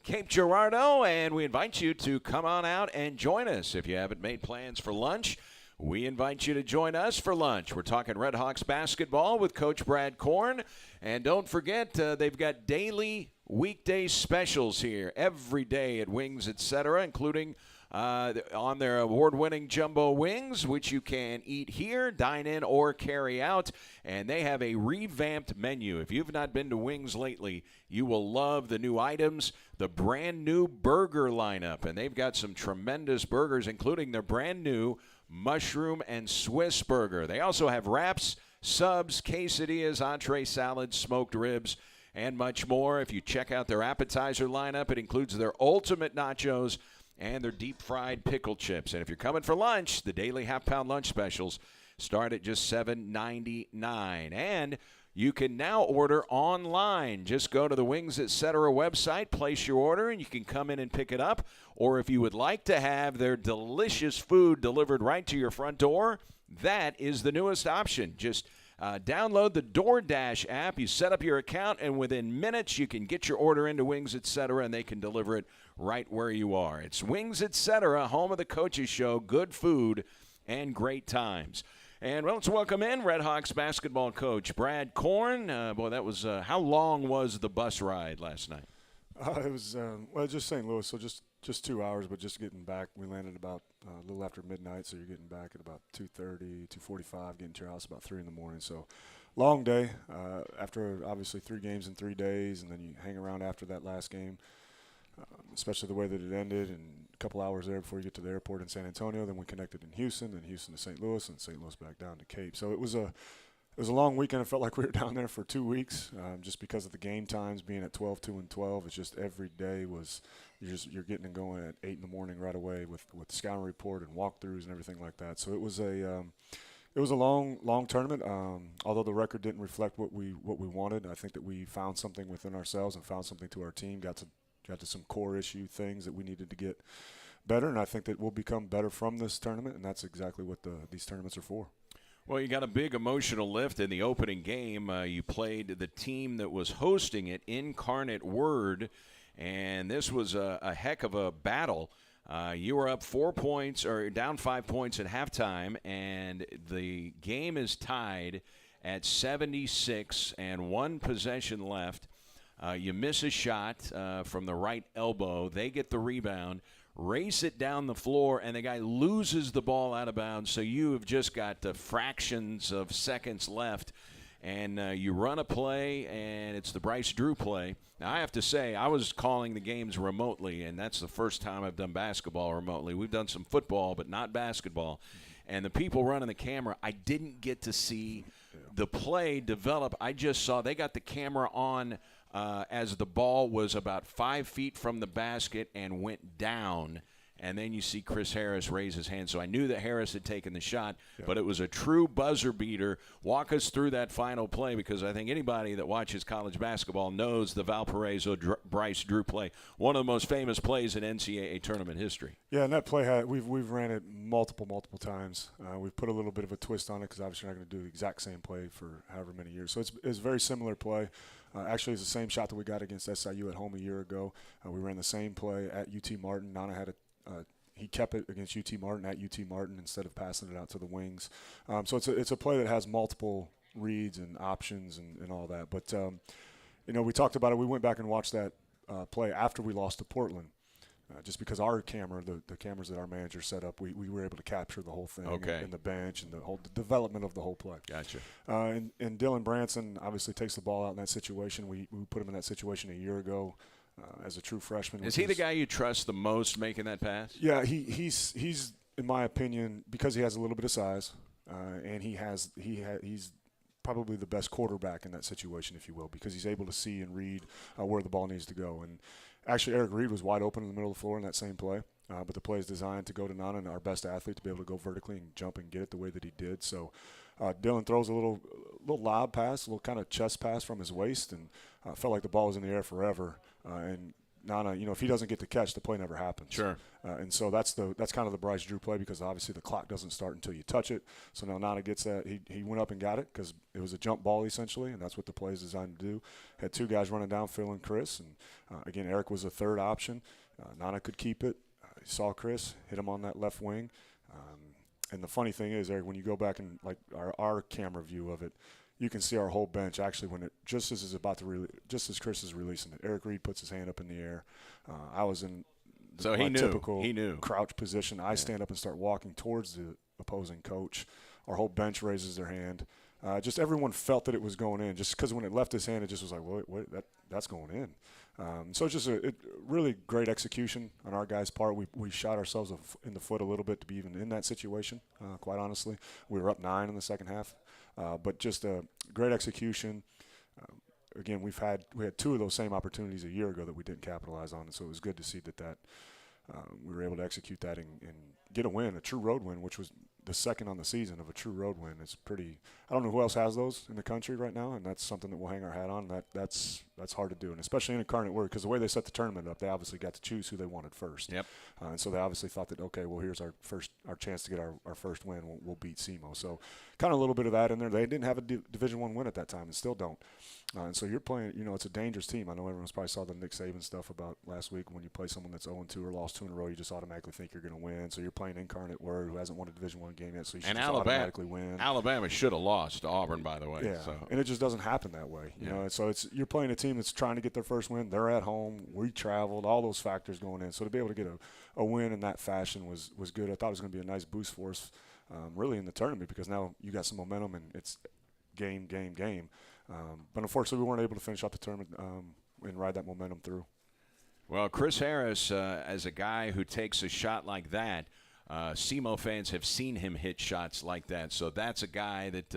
Cape Girardeau, and we invite you to come on out and join us. If you haven't made plans for lunch, we invite you to join us for lunch. We're talking Red Hawks basketball with Coach Brad Korn. And don't forget, they've got daily weekday specials here every day at Wings, etc., including on their award-winning jumbo wings, which you can eat here, dine in, or carry out. And they have a revamped menu. If you've not been to Wings lately, you will love the new items, the brand new burger lineup. And they've got some tremendous burgers, including their brand new mushroom and Swiss burger. They also have wraps, subs, quesadillas, entree salads, smoked ribs, and much more. If you check out their appetizer lineup, it includes their ultimate nachos and their deep-fried pickle chips. And if you're coming for lunch, the daily half-pound lunch specials start at just $7.99. And you can now order online. Just go to the Wings Etc. website, place your order, and you can come in and pick it up. Or if you would like to have their delicious food delivered right to your front door, that is the newest option. Just download the DoorDash app. You set up your account, and within minutes, you can get your order into Wings Etc., and they can deliver it right where you are. It's Wings Etc., home of the Coaches Show, good food and great times. And well, let's welcome in Red Hawks basketball coach Brad Korn. Boy, that was how long was the bus ride last night? It was just St. Louis, so just 2 hours, but just getting back. We landed about a little after midnight, so you're getting back at about 2:30, 2:45, getting to your house about 3 in the morning. So long day after obviously 3 games in 3 days, and then you hang around after that last game, especially the way that it ended, and a couple hours there before you get to the airport in San Antonio. Then we connected in Houston, then Houston to St. Louis, and St. Louis back down to Cape. So it was a long weekend. It felt like we were down there for 2 weeks, just because of the game times being at 12, 2, and 12. It's just every day was you're getting and going at 8 in the morning right away with scouting report and walkthroughs and everything like that. So it was a long tournament. Although the record didn't reflect what we wanted, I think that we found something within ourselves and found something to our team. Got to some core issue things that we needed to get better, and I think that we'll become better from this tournament, and that's exactly what these tournaments are for. Well, you got a big emotional lift in the opening game. You played the team that was hosting it, Incarnate Word, and this was a heck of a battle. You were up 4 points, or down 5 points at halftime, and the game is tied at 76 and 1 possession left. You miss a shot from the right elbow. They get the rebound, race it down the floor, and the guy loses the ball out of bounds. So you have just got fractions of seconds left, and you run a play, and it's the Bryce Drew play. Now, I have to say, I was calling the games remotely, and that's the first time I've done basketball remotely. We've done some football, but not basketball. And the people running the camera, I didn't get to see the play develop. I just saw they got the camera on as the ball was about 5 feet from the basket and went down. And then you see Chris Harris raise his hand. So I knew that Harris had taken the shot, but it was a true buzzer beater. Walk us through that final play, because I think anybody that watches college basketball knows the Valparaiso-Bryce Drew play, one of the most famous plays in NCAA tournament history. Yeah, and that play, we've ran it multiple times. We've put a little bit of a twist on it because obviously we're not going to do the exact same play for however many years. So it's a very similar play. Actually, it's the same shot that we got against SIU at home a year ago. We ran the same play at UT Martin. Nana had he kept it against UT Martin at UT Martin instead of passing it out to the wings. So it's a play that has multiple reads and options and all that. But, we talked about it. We went back and watched that play after we lost to Portland. Just because our camera, the cameras that our manager set up, we were able to capture the whole thing and the bench and the whole development of the whole play. Gotcha. And Dylan Branson obviously takes the ball out in that situation. We put him in that situation a year ago as a true freshman. Is he the guy you trust the most making that pass? Yeah, he's in my opinion, because he has a little bit of size, and he's probably the best quarterback in that situation, if you will, because he's able to see and read where the ball needs to go. And actually, Eric Reed was wide open in the middle of the floor in that same play, but the play is designed to go to Nana, and our best athlete, to be able to go vertically and jump and get it the way that he did. So Dylan throws a little lob pass, a little kind of chest pass from his waist, and felt like the ball was in the air forever. And Nana, if he doesn't get the catch, the play never happens. Sure. And so that's kind of the Bryce Drew play, because obviously the clock doesn't start until you touch it. So now Nana gets that. He went up and got it because it was a jump ball essentially, and that's what the play is designed to do. Had two guys running down, Phil and Chris, and again, Eric was a third option. Nana could keep it. He saw Chris, hit him on that left wing. And the funny thing is, Eric, when you go back and like our camera view of it, you can see our whole bench actually when it just as Chris is releasing it. Eric Reed puts his hand up in the air. I was in my typical crouch position. I stand up and start walking towards the opposing coach. Our whole bench raises their hand. Just everyone felt that it was going in. Just because when it left his hand, it just was like, wait, that's going in. So it's just a really great execution on our guys' part. We shot ourselves in the foot a little bit to be even in that situation, quite honestly. We were up 9 in the second half. But just a great execution. Again, we had 2 of those same opportunities a year ago that we didn't capitalize on, and so it was good to see that we were able to execute that and get a win, a true road win, which was the second on the season of a true road win. It's pretty. I don't know who else has those in the country right now, and that's something that we'll hang our hat on. That's hard to do, and especially in Incarnate Word, because the way they set the tournament up, they obviously got to choose who they wanted first. Yep. And so they obviously thought that, okay, well, here's our chance to get our first win. We'll beat SEMO. So kind of a little bit of that in there. They didn't have a Division I win at that time, and still don't. And so you're playing. It's a dangerous team. I know everyone's probably saw the Nick Saban stuff about last week. When you play someone that's 0-2 or lost 2 in a row, you just automatically think you're going to win. So you're playing Incarnate Word, who hasn't won a Division I game yet, so you should automatically win. Alabama should have lost to Auburn, by the way. Yeah, so. And it just doesn't happen that way. You know, so you're playing a team that's trying to get their first win. They're at home. We traveled. All those factors going in. So to be able to get a win in that fashion was good. I thought it was going to be a nice boost for us, really in the tournament, because now you got some momentum and it's game. But unfortunately, we weren't able to finish out the tournament and ride that momentum through. Well, Chris Harris, as a guy who takes a shot like that, SEMO fans have seen him hit shots like that. So that's a guy that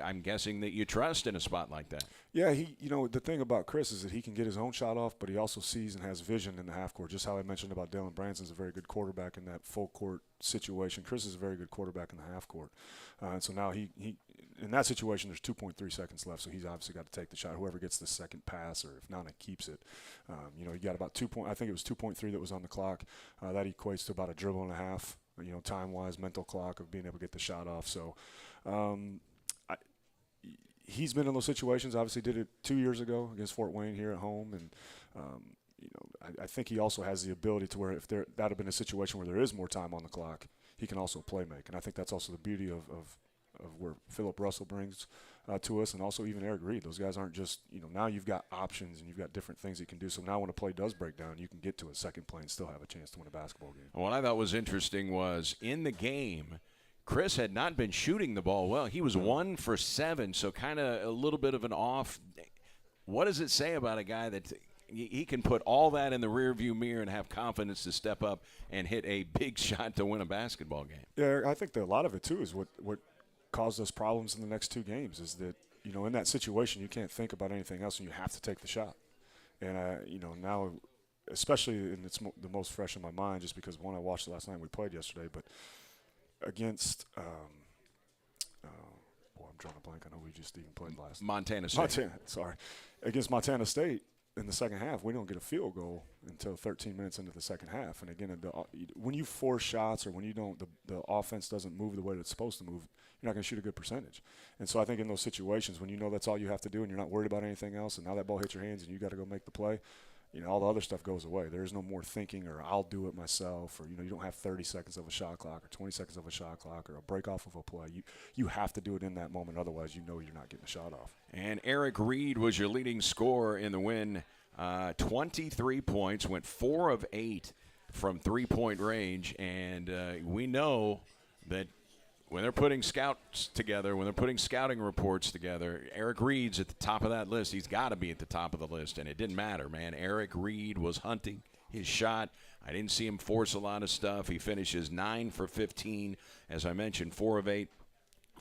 I'm guessing that you trust in a spot like that. Yeah, the thing about Chris is that he can get his own shot off, but he also sees and has vision in the half court. Just how I mentioned about Dylan Branson's a very good quarterback in that full court situation. Chris is a very good quarterback in the half court. And so now he in that situation, there's 2.3 seconds left, so he's obviously got to take the shot. Whoever gets the second pass, or if Nana keeps it, he got about I think it was 2.3 that was on the clock. That equates to about a dribble and a half, time-wise, mental clock of being able to get the shot off. So he's been in those situations. Obviously did it 2 years ago against Fort Wayne here at home, and I think he also has the ability to where if that had been a situation where there is more time on the clock, he can also play make. And I think that's also the beauty of where Philip Russell brings to us, and also even Eric Reed. Those guys aren't just, now you've got options and you've got different things you can do. So now when a play does break down, you can get to a second play and still have a chance to win a basketball game. What I thought was interesting was in the game, Chris had not been shooting the ball well. He was 1 for 7, so kind of a little bit of an off. What does it say about a guy that he can put all that in the rearview mirror and have confidence to step up and hit a big shot to win a basketball game? Yeah, I think that a lot of it, too, is what caused us problems in the next 2 games is that, in that situation, you can't think about anything else and you have to take the shot. And, now, especially, and it's the most fresh in my mind just because, one, I watched it last night and we played yesterday, but against I'm drawing a blank. I know we just even played last Montana State. Against Montana State in the second half, we don't get a field goal until 13 minutes into the second half. And again, when you force shots or when you don't, the offense doesn't move the way that it's supposed to move, you're not going to shoot a good percentage. And so I think in those situations when that's all you have to do and you're not worried about anything else, and now that ball hits your hands and you got to go make the play, all the other stuff goes away. There's no more thinking or I'll do it myself, or you don't have 30 seconds of a shot clock or 20 seconds of a shot clock or a break off of a play. You have to do it in that moment, otherwise you're not getting a shot off. And Eric Reed was your leading scorer in the win. 23 points, went 4 of 8 from three-point range, and we know that when they're putting scouts together, when they're putting scouting reports together, Eric Reed's at the top of that list. He's got to be at the top of the list, and it didn't matter, man. Eric Reed was hunting his shot. I didn't see him force a lot of stuff. He finishes 9 for 15. As I mentioned, 4 of 8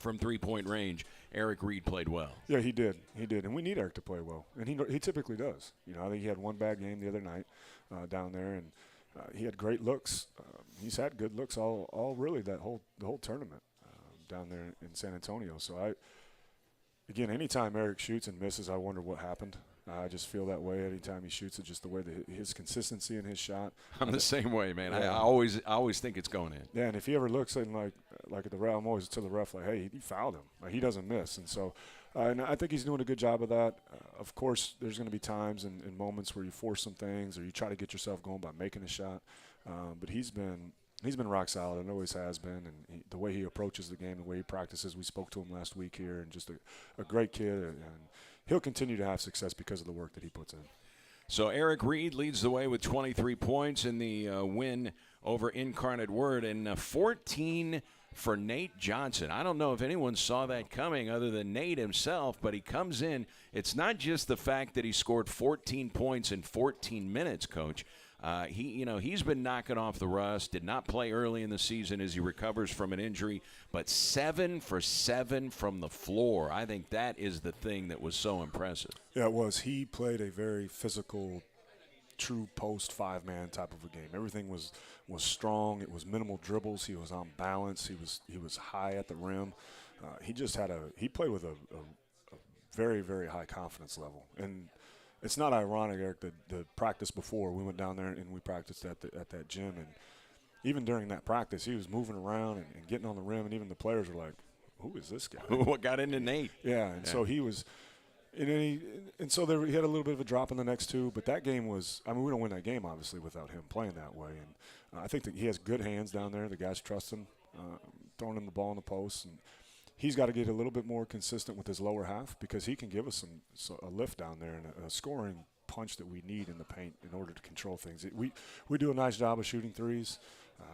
from three-point range. Eric Reed played well. Yeah, he did. And we need Eric to play well, and he typically does. I think he had one bad game the other night down there, and he had great looks. He's had good looks all really the whole tournament down there in San Antonio. So anytime Eric shoots and misses, I wonder what happened. I just feel that way anytime he shoots it, just the way that his consistency in his shot. I'm the same way, man. Yeah. I always think it's going in. Yeah, and if he ever looks and like at the ref, I'm always to the ref like, hey, he fouled him. Like, he doesn't miss. And so and I think he's doing a good job of that. Of course, there's going to be times and moments where you force some things or you try to get yourself going by making a shot. But he's been rock solid and always has been. And the way he approaches the game, the way he practices, we spoke to him last week here, and just a great kid. And he'll continue to have success because of the work that he puts in. So Eric Reed leads the way with 23 points in the win over Incarnate Word, and 14 for Nate Johnson. I don't know if anyone saw that coming other than Nate himself, but he comes in. It's not just the fact that he scored 14 points in 14 minutes, Coach. He's been knocking off the rust, did not play early in the season as he recovers from an injury, but 7 for 7 from the floor. I think that is the thing that was so impressive. Yeah, it was. He played a very physical, true post five-man type of a game. Everything was strong. It was minimal dribbles. He was on balance. He was high at the rim. He played with a very, very high confidence level. And it's not ironic, Eric, that the practice before, we went down there and we practiced at that gym, and even during that practice, he was moving around and getting on the rim, and even the players were like, who is this guy? What got into Nate? Yeah, and so he was – he had a little bit of a drop in the next two, but that game was – I mean, we don't win that game, obviously, without him playing that way. And I think that he has good hands down there. The guys trust him, throwing him the ball in the post. And he's got to get a little bit more consistent with his lower half because he can give us a lift down there and a scoring punch that we need in the paint in order to control things. We do a nice job of shooting threes.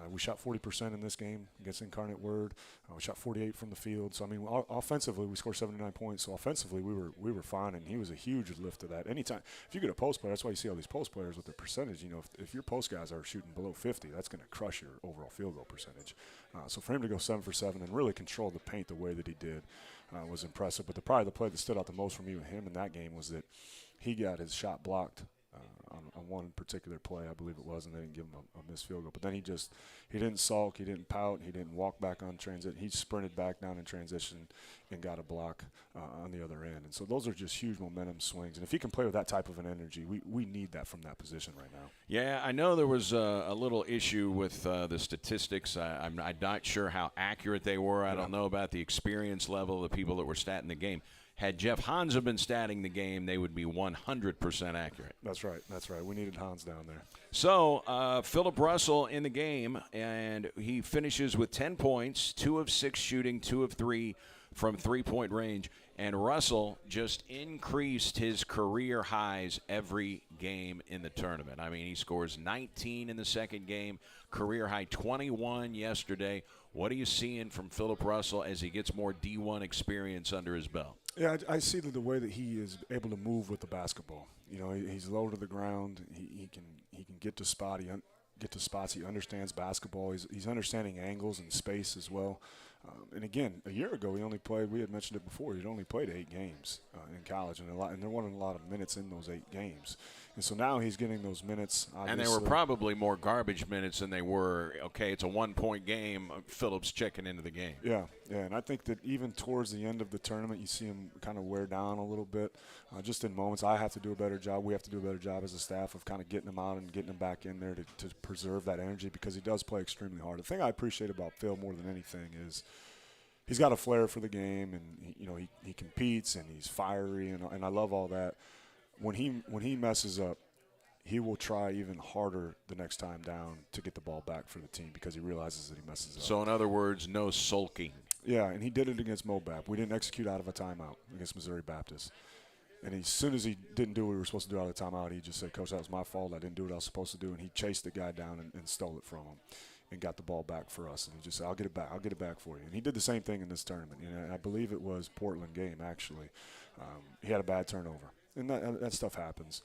We shot 40% in this game against Incarnate Word. We shot 48 from the field. So, I mean, offensively, we scored 79 points. So, offensively, we were fine, and he was a huge lift to that. Anytime – if you get a post player, that's why you see all these post players with their percentage. You know, if your post guys are shooting below 50, that's going to crush your overall field goal percentage. So, for him to go 7 for 7 and really control the paint the way that he did was impressive. But probably the play that stood out the most for me with him in that game was that he got his shot blocked on one particular play, I believe it was, and they didn't give him a missed field goal. But then he didn't sulk, he didn't pout, he didn't walk back on transit. He sprinted back down in transition and got a block on the other end. And so those are just huge momentum swings. And if he can play with that type of an energy, we need that from that position right now. Yeah, I know there was a little issue with the statistics. I'm not sure how accurate they were. I don't know about the experience level of the people that were statting the game. Had Jeff Hansa been statting the game, they would be 100% accurate. That's right. We needed Hans down there. So Philip Russell in the game, and he finishes with 10 points, 2 of 6 shooting, 2 of 3 from three-point range. And Russell just increased his career highs every game in the tournament. I mean, he scores 19 in the second game, career high 21 yesterday. What are you seeing from Philip Russell as he gets more D1 experience under his belt? Yeah, I see the way that he is able to move with the basketball. You know, he's low to the ground. He can get to spots. He understands basketball. He's understanding angles and space as well. And again, a year ago he only played. We had mentioned it before. He'd only played 8 games in college, and there wasn't a lot of minutes in those 8 games. And so now he's getting those minutes. Obviously. And they were probably more garbage minutes than they were. Okay, it's a 1-point game. Phillips checking into the game. Yeah, and I think that even towards the end of the tournament, you see him kind of wear down a little bit, just in moments. I have to do a better job. We have to do a better job as a staff of kind of getting him out and getting him back in there to preserve that energy because he does play extremely hard. The thing I appreciate about Phil more than anything is he's got a flair for the game, and he competes and he's fiery, and I love all that. When he messes up, he will try even harder the next time down to get the ball back for the team because he realizes that he messes up. So in other words, no sulking. Yeah, and he did it against Mobap. We didn't execute out of a timeout against Missouri Baptist. And as soon as he didn't do what we were supposed to do out of the timeout, he just said, "Coach, that was my fault. I didn't do what I was supposed to do." And he chased the guy down and stole it from him and got the ball back for us. And he just said, I'll get it back for you. And he did the same thing in this tournament. And I believe it was Portland game, actually. He had a bad turnover. And that stuff happens.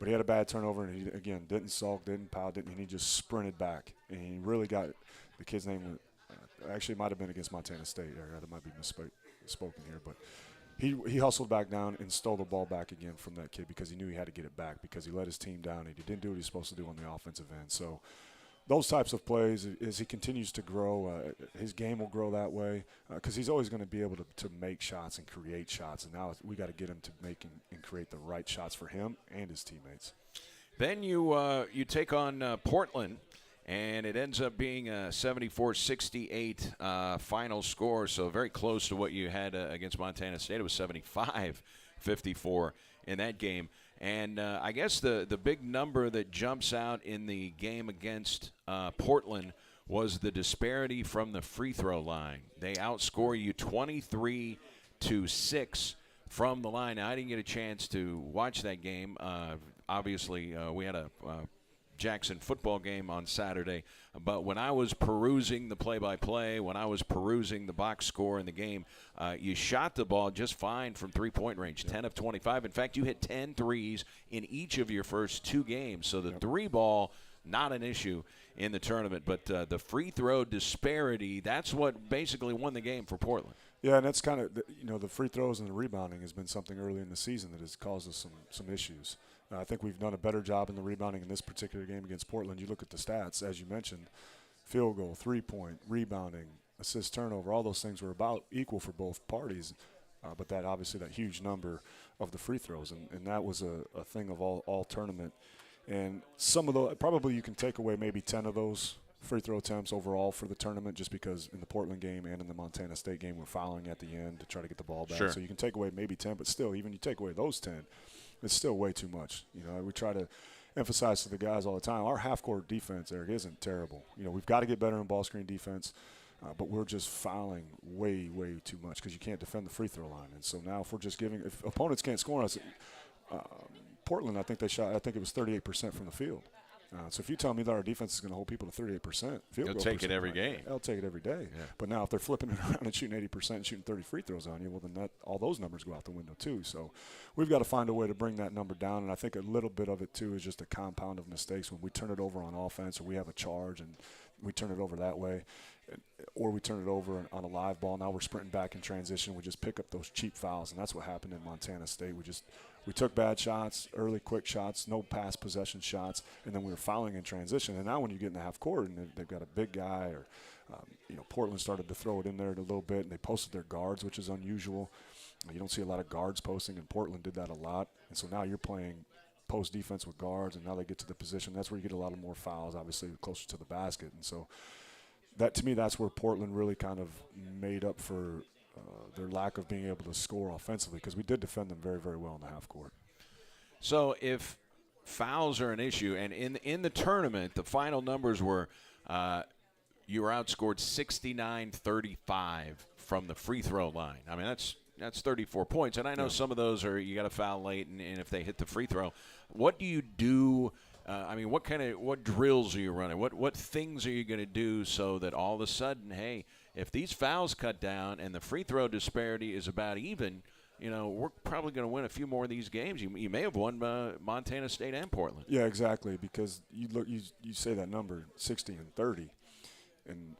But he had a bad turnover, and he, again, didn't sulk, didn't pout, and he just sprinted back. And he really got the kid's name. Actually, it might have been against Montana State. That might be misspoken here. But he hustled back down and stole the ball back again from that kid because he knew he had to get it back because he let his team down and he didn't do what he was supposed to do on the offensive end. So those types of plays, as he continues to grow, his game will grow that way because he's always going to be able to make shots and create shots. And now we got to get him to make and and create the right shots for him and his teammates. Then you take on Portland, and it ends up being a 74-68 final score, so very close to what you had against Montana State. It was 75-54 in that game. And I guess the big number that jumps out in the game against Portland was the disparity from the free throw line. They outscore you 23-6 from the line. Now, I didn't get a chance to watch that game. Obviously, we had a Jackson football game on Saturday, but when I was perusing the play-by-play, when I was perusing the box score in the game, you shot the ball just fine from three-point range, 10 of 25. In fact, you hit 10 threes in each of your first two games, so the three ball, not an issue in the tournament, but the free throw disparity, that's what basically won the game for Portland. Yeah, and that's kind of, the free throws and the rebounding has been something early in the season that has caused us some issues. I think we've done a better job in the rebounding in this particular game against Portland. You look at the stats, as you mentioned, field goal, three-point, rebounding, assist, turnover, all those things were about equal for both parties. But that obviously that huge number of the free throws, and that was a thing of all tournament. And some of those, probably you can take away maybe 10 of those free throw attempts overall for the tournament, just because in the Portland game and in the Montana State game we're fouling at the end to try to get the ball back. Sure. So you can take away maybe 10, but still, even you take away those 10, it's still way too much. We try to emphasize to the guys all the time, our half-court defense, Eric, isn't terrible. We've got to get better in ball screen defense, but we're just fouling way, way too much because you can't defend the free throw line. And so now if opponents can't score on us, Portland, I think it was 38% from the field. So if you tell me that our defense is going to hold people to 38% field goal, they'll take it every game. They'll take it every day. Yeah. But now if they're flipping it around and shooting 80% and shooting 30 free throws on you, well, then all those numbers go out the window too. So we've got to find a way to bring that number down. And I think a little bit of it too is just a compound of mistakes when we turn it over on offense, or we have a charge and we turn it over that way, or we turn it over on a live ball. Now we're sprinting back in transition. We just pick up those cheap fouls, and that's what happened in Montana State. We took bad shots, early quick shots, no pass possession shots, and then we were fouling in transition. And now when you get in the half court and they've got a big guy, or Portland started to throw it in there a little bit, and they posted their guards, which is unusual. You don't see a lot of guards posting, and Portland did that a lot. And so now you're playing post defense with guards, and now they get to the position. That's where you get a lot of more fouls, obviously closer to the basket. And so that, to me, that's where Portland really kind of made up for their lack of being able to score offensively, because we did defend them very, very well in the half court. So if fouls are an issue, and in the tournament, the final numbers were you were outscored 69-35 from the free throw line. I mean, that's 34 points, and I know some of those are you got to foul late, and if they hit the free throw, what do you do? What drills are you running? What things are you going to do so that all of a sudden, hey, if these fouls cut down and the free throw disparity is about even, we're probably going to win a few more of these games. You may have won Montana State and Portland. Yeah, exactly, because you say that number, 60 and 30, and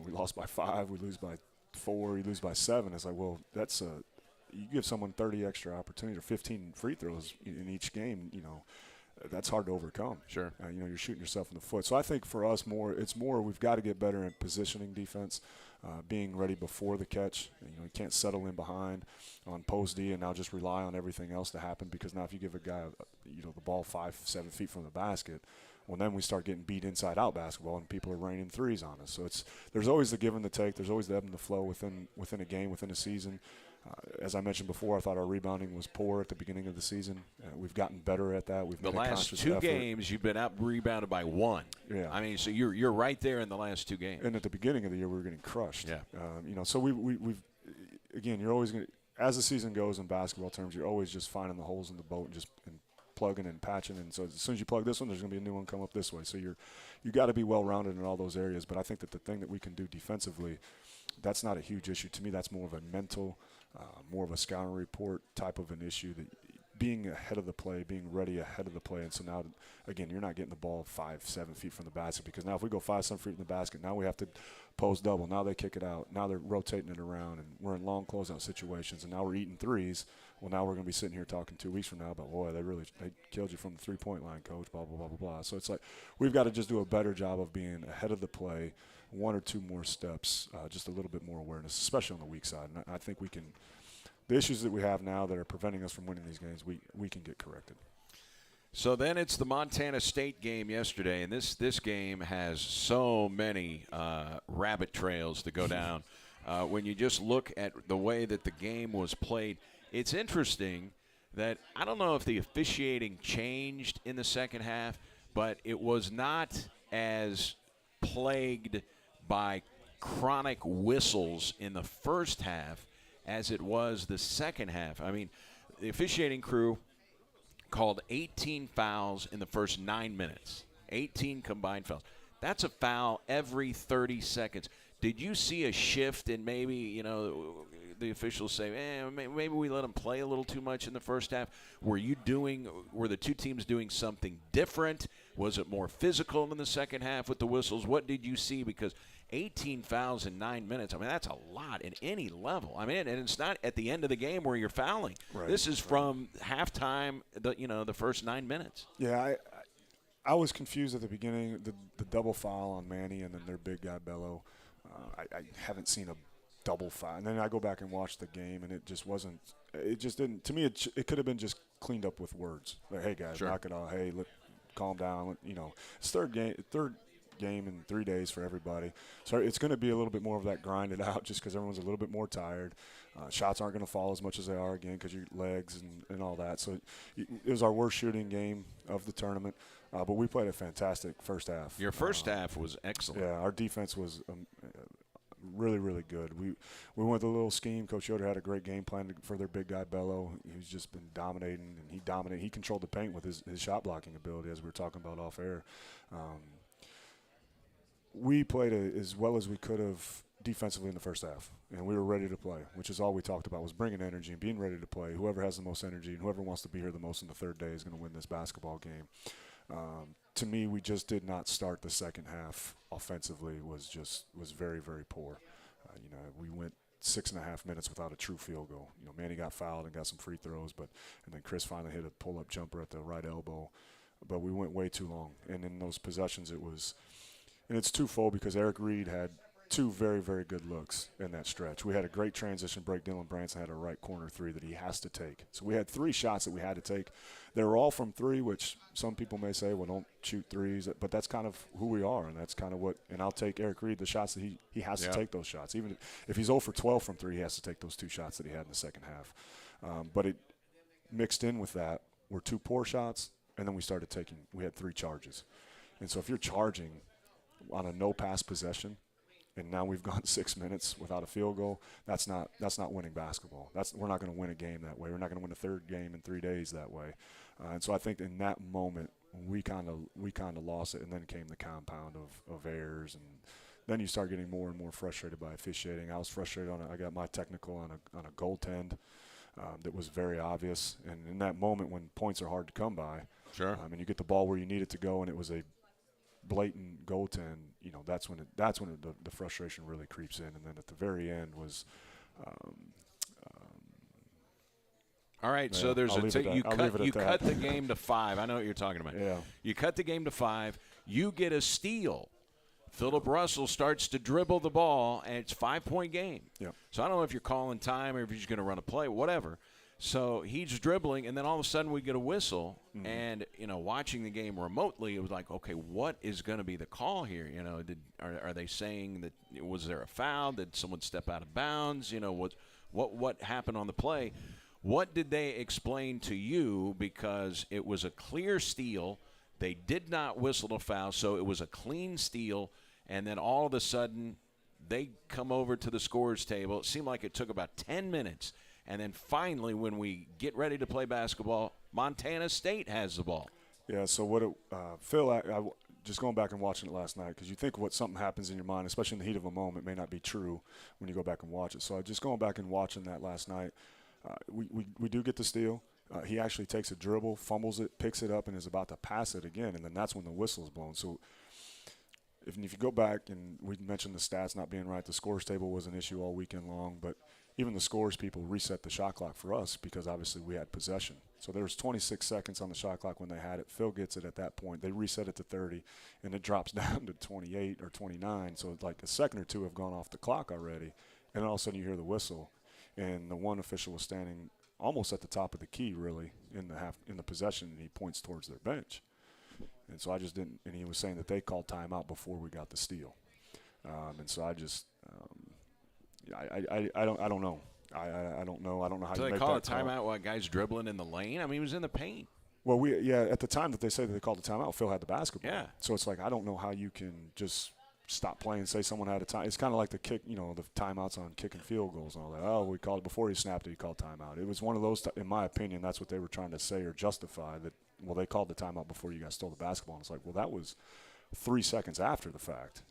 we lost by 5, we lose by 4, you lose by 7. It's like, well, that's you give someone 30 extra opportunities or 15 free throws in each game, that's hard to overcome. Sure. You're shooting yourself in the foot. So I think for us it's more we've got to get better at positioning defense, being ready before the catch. You can't settle in behind on post D and now just rely on everything else to happen, because now if you give a guy the ball 5-7 feet from the basket, well, then we start getting beat inside out basketball and people are raining threes on us. So there's always the give and the take. There's always the ebb and the flow within a game, within a season. As I mentioned before, I thought our rebounding was poor at the beginning of the season. We've gotten better at that. We've the made a last conscious two effort. Games, you've been out rebounded by 1. Yeah. I mean, so you're right there in the last 2 games. And at the beginning of the year, we were getting crushed. Yeah. So we've again, you're always going to, as the season goes in basketball terms, you're always just finding the holes in the boat and plugging and patching. And so as soon as you plug this one, there's going to be a new one come up this way. So you got to be well-rounded in all those areas. But I think that the thing that we can do defensively, that's not a huge issue. To me, that's more of a mental, more of a scouting report type of an issue, that being ahead of the play, being ready ahead of the play. And so now, again, you're not getting the ball 5-7 feet from the basket, because now if we go 5-7 feet from the basket, now we have to post double. Now they kick it out. Now they're rotating it around, and we're in long closeout situations, and now we're eating threes. Well, now we're going to be sitting here talking 2 weeks from now about, boy, they killed you from the three-point line, coach, blah, blah, blah, blah, blah. So it's like we've got to just do a better job of being ahead of the play, 1 or 2 more steps, just a little bit more awareness, especially on the weak side. And I think we can – the issues that we have now that are preventing us from winning these games, we can get corrected. So then it's the Montana State game yesterday, and this game has so many rabbit trails to go down. When you just look at the way that the game was played, it's interesting that I don't know if the officiating changed in the second half, but it was not as plagued by chronic whistles in the first half as it was the second half. I mean, the officiating crew called 18 fouls in the first 9 minutes, 18 combined fouls. That's a foul every 30 seconds. Did you see a shift in maybe, the officials say, maybe we let them play a little too much in the first half? Were the two teams doing something different? Was it more physical in the second half with the whistles? What did you see? Because 18 fouls in 9 minutes, I mean, that's a lot in any level. I mean, and it's not at the end of the game where you're fouling. Right. This is from halftime, the first 9 minutes. Yeah, I was confused at the beginning, the double foul on Manny and then their big guy, Bello. I haven't seen a double foul. And then I go back and watch the game, and it just didn't, to me, it could have been just cleaned up with words. Like, hey, guys, knock it off. Hey, calm down. It's third game in 3 days for everybody. So it's going to be a little bit more of that grinded out just because everyone's a little bit more tired. Shots aren't going to fall as much as they are again because your legs and all that. So it was our worst shooting game of the tournament. But we played a fantastic first half. Your first half was excellent. Yeah, our defense was really, really good. We went with a little scheme. Coach Yoder had a great game plan for their big guy, Bello. He's just been dominating, and he dominated. He controlled the paint with his shot blocking ability, as we were talking about off air. We played as well as we could have defensively in the first half, and we were ready to play, which is all we talked about was bringing energy and being ready to play. Whoever has the most energy and whoever wants to be here the most in the third day is going to win this basketball game. To me, we just did not start the second half offensively. Was very, very poor. We went 6.5 minutes without a true field goal. Manny got fouled and got some free throws, and then Chris finally hit a pull-up jumper at the right elbow. But we went way too long. And in those possessions, it's twofold because Eric Reed had two very, very good looks in that stretch. We had a great transition break. Dylan Branson had a right corner three that he has to take. So we had 3 shots that we had to take. They were all from 3, which some people may say, well, don't shoot threes. But that's kind of who we are, and that's kind of and I'll take Eric Reed, the shots that he has to take those shots. Even if he's 0 for 12 from 3, he has to take those 2 shots that he had in the second half. But it mixed in with that were 2 poor shots, and then we had 3 charges. And so if you're charging on a no-pass possession, and now we've gone 6 minutes without a field goal, that's not winning basketball. We're not going to win a game that way. We're not going to win a third game in 3 days that way. And so I think in that moment we kind of lost it, and then came the compound of errors, and then you start getting more and more frustrated by officiating. I was frustrated I got my technical on a goaltend that was very obvious, and in that moment when points are hard to come by, and you get the ball where you need it to go, and it was a blatant goaltend, that's when the frustration really creeps in. And then at the very end was all right, so there's you cut the game to 5. I know what you're talking about. Yeah. You cut the game to 5. You get a steal. Philip Russell starts to dribble the ball, and it's a 5-point game. Yeah. So I don't know if you're calling time or if you're just going to run a play, whatever. So he's dribbling, and then all of a sudden we get a whistle. Mm-hmm. And, watching the game remotely, it was like, okay, what is going to be the call here? Are they saying that was there a foul? Did someone step out of bounds? What happened on the play? What did they explain to you? Because it was a clear steal. They did not whistle a foul, so it was a clean steal. And then all of a sudden they come over to the scorer's table. It seemed like it took about 10 minutes. And then finally, when we get ready to play basketball, Montana State has the ball. Yeah, so Phil, I just going back and watching it last night, because you think something happens in your mind, especially in the heat of a moment, may not be true when you go back and watch it. So just going back and watching that last night, we do get the steal. He actually takes a dribble, fumbles it, picks it up, and is about to pass it again, and then that's when the whistle is blown. So if you go back, and we mentioned the stats not being right, the scores table was an issue all weekend long, but even the scores people reset the shot clock for us because obviously we had possession. So there was 26 seconds on the shot clock when they had it. Phil gets it at that point. They reset it to 30, and it drops down to 28 or 29. So it's like a second or two have gone off the clock already, and all of a sudden you hear the whistle. and the one official was standing almost at the top of the key, really, in the possession, and he points towards their bench. And so I just didn't – and he was saying that they called timeout before we got the steal. And so I just I don't know. I don't know. I don't know how so you they make call that a timeout while guys dribbling in the lane? I mean, he was in the paint. Well, at the time that they say that they called the timeout, Phil had the basketball. Yeah. So it's like I don't know how you can just stop playing, say someone had a time. It's kind of like the kick, the timeouts on kicking field goals and all that. Oh, we called it before he snapped it, he called timeout. It was one of those, in my opinion, that's what they were trying to say or justify that, well, they called the timeout before you guys stole the basketball. And it's like, well, that was 3 seconds after the fact.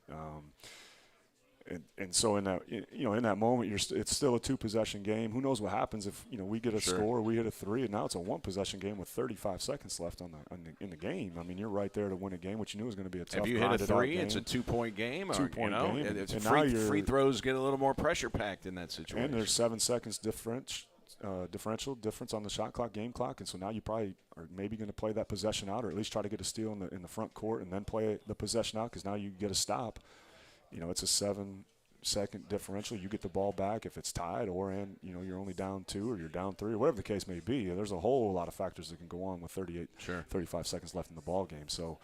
And so in that moment, it's still a 2-possession game. Who knows what happens if we get a score, we hit a 3, and now it's a 1-possession game with 35 seconds left in the game. I mean, you're right there to win a game, which you knew was going to be a tough. If you hit a 3, it's a 2-point game. 2-point game. And free throws get a little more pressure packed in that situation. And there's 7 seconds difference on the shot clock, game clock, and so now you probably are maybe going to play that possession out, or at least try to get a steal in the front court, and then play the possession out because now you get a stop. It's a 7-second differential. You get the ball back if it's tied, you're only down 2 or you're down 3 or whatever the case may be. There's a whole lot of factors that can go on with 35 seconds left in the ball game. So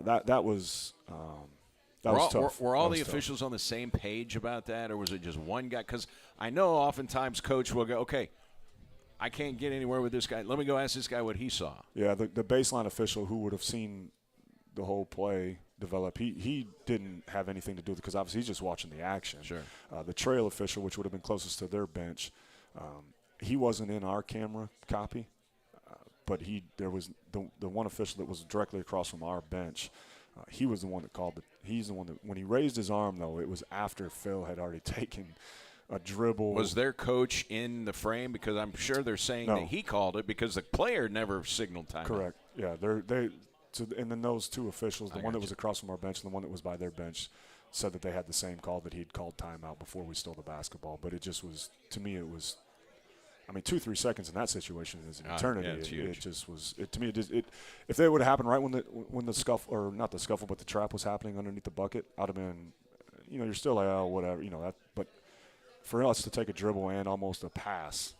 that was tough. Were all the officials on the same page about that, or was it just one guy? Because I know oftentimes coach will go, okay, I can't get anywhere with this guy. Let me go ask this guy what he saw. Yeah, the baseline official who would have seen the whole play develop, he didn't have anything to do with it because obviously he's just watching the action. Sure. The trail official, which would have been closest to their bench, he wasn't in our camera copy, but there was the one official that was directly across from our bench. He was the one that called it. He's the one that when he raised his arm, though, it was after Phil had already taken a dribble. Was their coach in the frame? Because I'm sure they're saying that he called it because the player never signaled timeout. Correct. Yeah, and then those 2 officials, the one that was across from our bench and the one that was by their bench, said that they had the same call, that he'd called timeout before we stole the basketball. But it just was, to me, it was, 2-3 seconds in that situation is an eternity. Yeah, it's huge. It just was. To me, if they would have happened right when the scuffle, or not the scuffle, but the trap was happening underneath the bucket, I'd have been, you're still like, oh, whatever, that. But for us to take a dribble and almost a pass,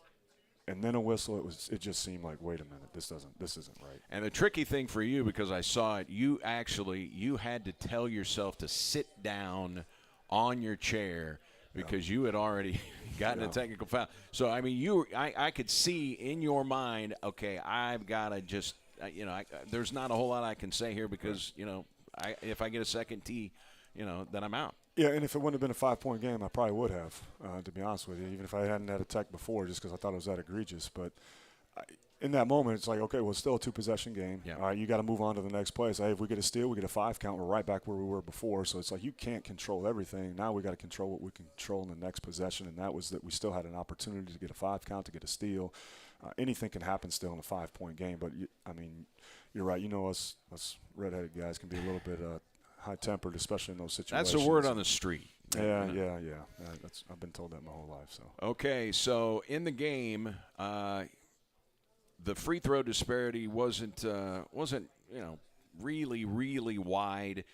and then a whistle, it just seemed like, wait a minute, this isn't right. And the tricky thing for you, because I saw it, you had to tell yourself to sit down on your chair because you had already gotten a technical foul. So I could see in your mind, okay, I've got to just there's not a whole lot I can say here because if I get a second tee, then I'm out. Yeah, and if it wouldn't have been a 5-point game, I probably would have, to be honest with you, even if I hadn't had a tech before, just because I thought it was that egregious. But in that moment, it's like, okay, well, it's still a 2-possession game. Yeah. All right, you got to move on to the next play. So, hey, if we get a steal, we get a 5 count, we're right back where we were before. So it's like you can't control everything. Now we got to control what we can control in the next possession, and that was that we still had an opportunity to get a 5 count, to get a steal. Anything can happen still in a 5-point game. But, you're right. Us redheaded guys can be a little bit high-tempered, especially in those situations. That's the word on the street. Yeah. I've been told that my whole life. So okay, so in the game, the free throw disparity wasn't really wide.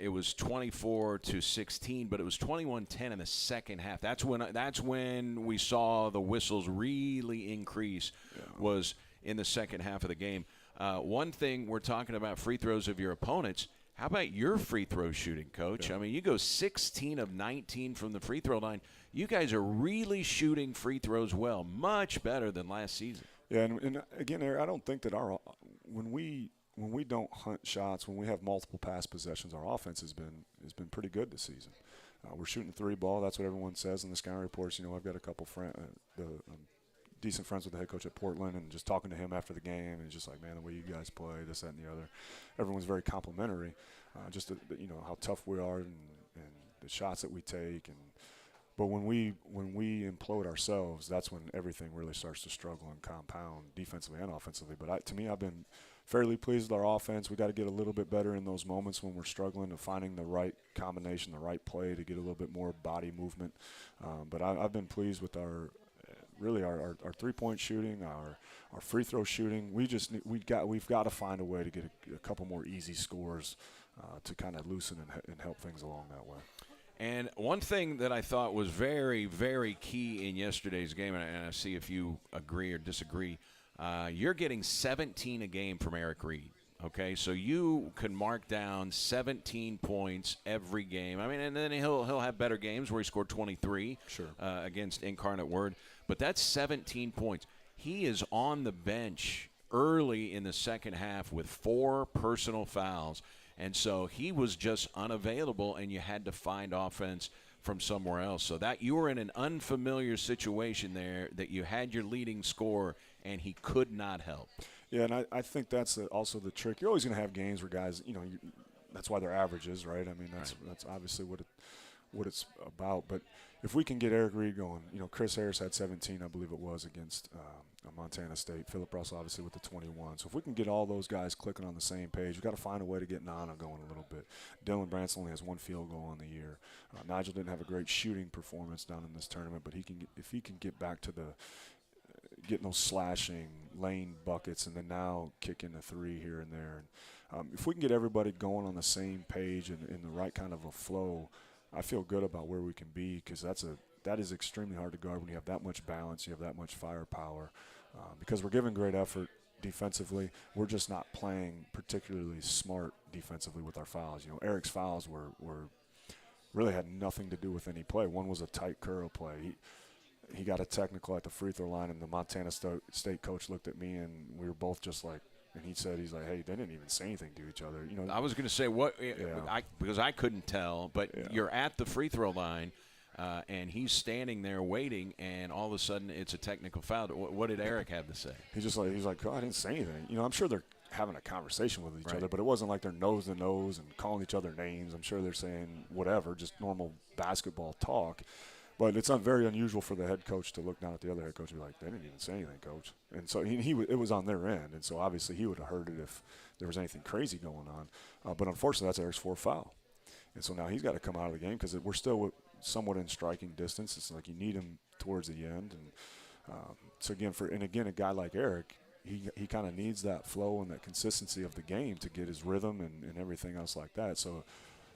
It was 24-16, but it was 21-10 in the second half. That's when we saw the whistles really increase. Was in the second half of the game. One thing we're talking about free throws of your opponents. How about your free throw shooting, Coach? Yeah. You go 16 of 19 from the free throw line. You guys are really shooting free throws well, much better than last season. Yeah, and again, Eric, I don't think that when we don't hunt shots, when we have multiple pass possessions, our offense has been pretty good this season. We're shooting 3 ball. That's what everyone says in the scouting reports. I've got a couple decent friends with the head coach at Portland, and just talking to him after the game, and just like, man, the way you guys play, this, that, and the other. Everyone's very complimentary, just how tough we are and the shots that we take. But when we implode ourselves, that's when everything really starts to struggle and compound defensively and offensively. But to me, I've been fairly pleased with our offense. We got to get a little bit better in those moments when we're struggling, of finding the right combination, the right play to get a little bit more body movement. But I've been pleased with our 3-point shooting, our free throw shooting. We've got to find a way to get a couple more easy scores to kind of loosen and help things along that way. And one thing that I thought was very, very key in yesterday's game, and I see if you agree or disagree, you're getting 17 a game from Eric Reed. Okay, so you can mark down 17 points every game. I mean, and then he'll have better games where he scored 23 against Incarnate Word. But that's 17 points. He is on the bench early in the second half with 4 personal fouls. And so he was just unavailable, and you had to find offense from somewhere else. So that you were in an unfamiliar situation there, that you had your leading scorer, and he could not help. Yeah, and I think that's also the trick. You're always going to have games where guys, that's why they're averages, right? I mean, that's obviously what it's about. But if we can get Eric Reed going, Chris Harris had 17, I believe it was, against Montana State. Philip Russell, obviously, with the 21. So if we can get all those guys clicking on the same page, we've got to find a way to get Nana going a little bit. Dylan Branson only has 1 field goal on the year. Nigel didn't have a great shooting performance down in this tournament, but if he can get back to getting those slashing lane buckets and then now kick in the 3 here and there. And if we can get everybody going on the same page and in the right kind of a flow, I feel good about where we can be, because that is extremely hard to guard when you have that much balance, you have that much firepower. Because we're giving great effort defensively, we're just not playing particularly smart defensively with our fouls. Eric's fouls were really had nothing to do with any play. One was a tight curl play. He got a technical at the free throw line, and the Montana State coach looked at me, and we were both just like, and he's like, hey, they didn't even say anything to each other. I was going to say because I couldn't tell, but you're at the free throw line, and he's standing there waiting, and all of a sudden it's a technical foul. What did Eric have to say? He's like, oh, I didn't say anything. I'm sure they're having a conversation with each other, but it wasn't like they're nose to nose and calling each other names. I'm sure they're saying whatever, just normal basketball talk. But it's very unusual for the head coach to look down at the other head coach and be like, they didn't even say anything, coach. And so it was on their end. And so obviously he would have heard it if there was anything crazy going on. But unfortunately, that's Eric's 4th foul. And so now he's got to come out of the game because we're still somewhat in striking distance. It's like you need him towards the end. And so again, a guy like Eric, he kind of needs that flow and that consistency of the game to get his rhythm and everything else like that. So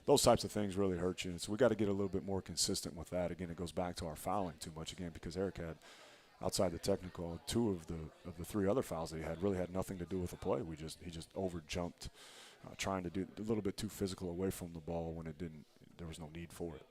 those types of things really hurt you. And so we got to get a little bit more consistent with that. Again, it goes back to our fouling too much again, because Eric had, outside the technical, 2 of the 3 other fouls that he had really had nothing to do with the play. He just over jumped, trying to do a little bit too physical away from the ball when there was no need for it.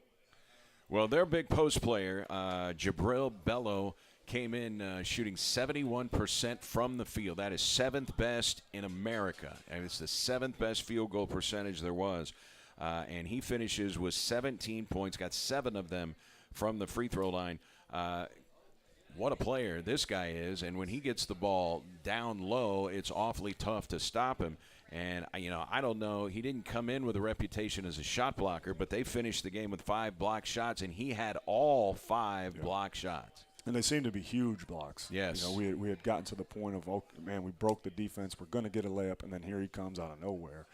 Well, their big post player, Jabril Bello, came in shooting 71% from the field. That is 7th best in America, and it's the 7th best field goal percentage there was. And he finishes with 17 points, got 7 of them from the free throw line. What a player this guy is. And when he gets the ball down low, it's awfully tough to stop him. And, I don't know. He didn't come in with a reputation as a shot blocker, but they finished the game with 5 block shots, and he had all 5 block shots. And they seem to be huge blocks. Yes. We had gotten to the point of, oh, man, we broke the defense. We're going to get a layup, and then here he comes out of nowhere.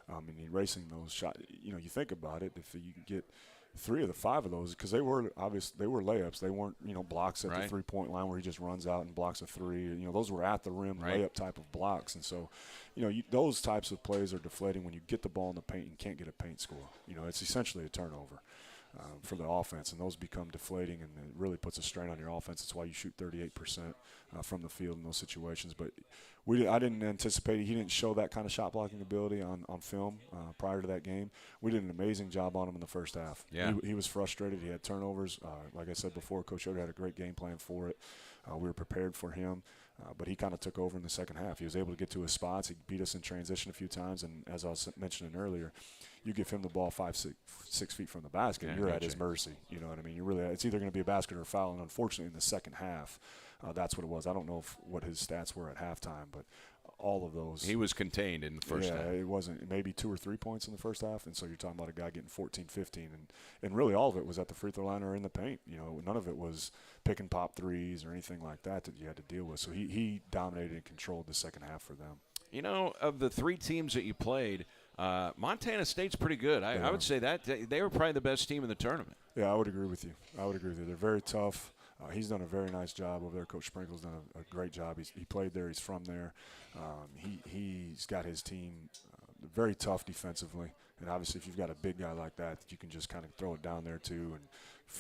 And erasing those shots. You think about it, if you can get 3 of the 5 of those, because they were layups. They weren't, blocks at the 3-point line where he just runs out and blocks a 3. Those were at the rim layup type of blocks. And so, those types of plays are deflating when you get the ball in the paint and can't get a paint score. It's essentially a turnover for the offense, and those become deflating, and it really puts a strain on your offense. That's why you shoot 38% from the field in those situations. But I didn't anticipate he didn't show that kind of shot blocking ability on film prior to that game. We did an amazing job on him in the first half. Yeah. He was frustrated. He had turnovers. Like I said before, Coach Yoder had a great game plan for it. We were prepared for him. But he kind of took over in the second half. He was able to get to his spots. He beat us in transition a few times. And as I was mentioning earlier, you give him the ball 6 feet from the basket, and you're at his mercy. You know what I mean? It's either going to be a basket or a foul. And unfortunately, in the second half, that's what it was. I don't know what his stats were at halftime, but all of those. He was contained in the first half. Yeah, it wasn't maybe 2 or 3 points in the first half. And so you're talking about a guy getting 14, 15. And really all of it was at the free throw line or in the paint. None of it was pick and pop threes or anything like that you had to deal with. So he dominated and controlled the second half for them. Of the 3 teams that you played, Montana State's pretty good. I would say that they were probably the best team in the tournament. Yeah, I would agree with you. They're very tough. He's done a very nice job over there. Coach Sprinkle's done a great job. He played there. He's from there. He's got his team very tough defensively. And obviously, if you've got a big guy like that, you can just kind of throw it down there too and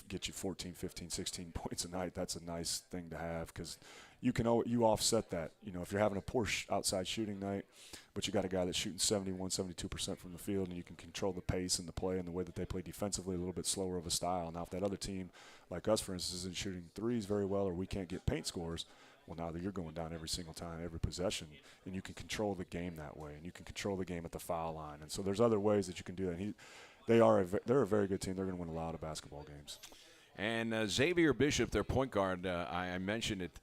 get you 14, 15, 16 points a night. That's a nice thing to have because you offset that. If you're having a poor outside shooting night, but you got a guy that's shooting 71, 72% from the field, and you can control the pace and the play and the way that they play defensively, a little bit slower of a style. Now, if that other team, like us, for instance, isn't shooting threes very well or we can't get paint scores, well, now that you're going down every single time, every possession, and you can control the game that way, and you can control the game at the foul line. And so there's other ways that you can do that. They're a very good team. They're going to win a lot of basketball games. And Xavier Bishop, their point guard, I mentioned it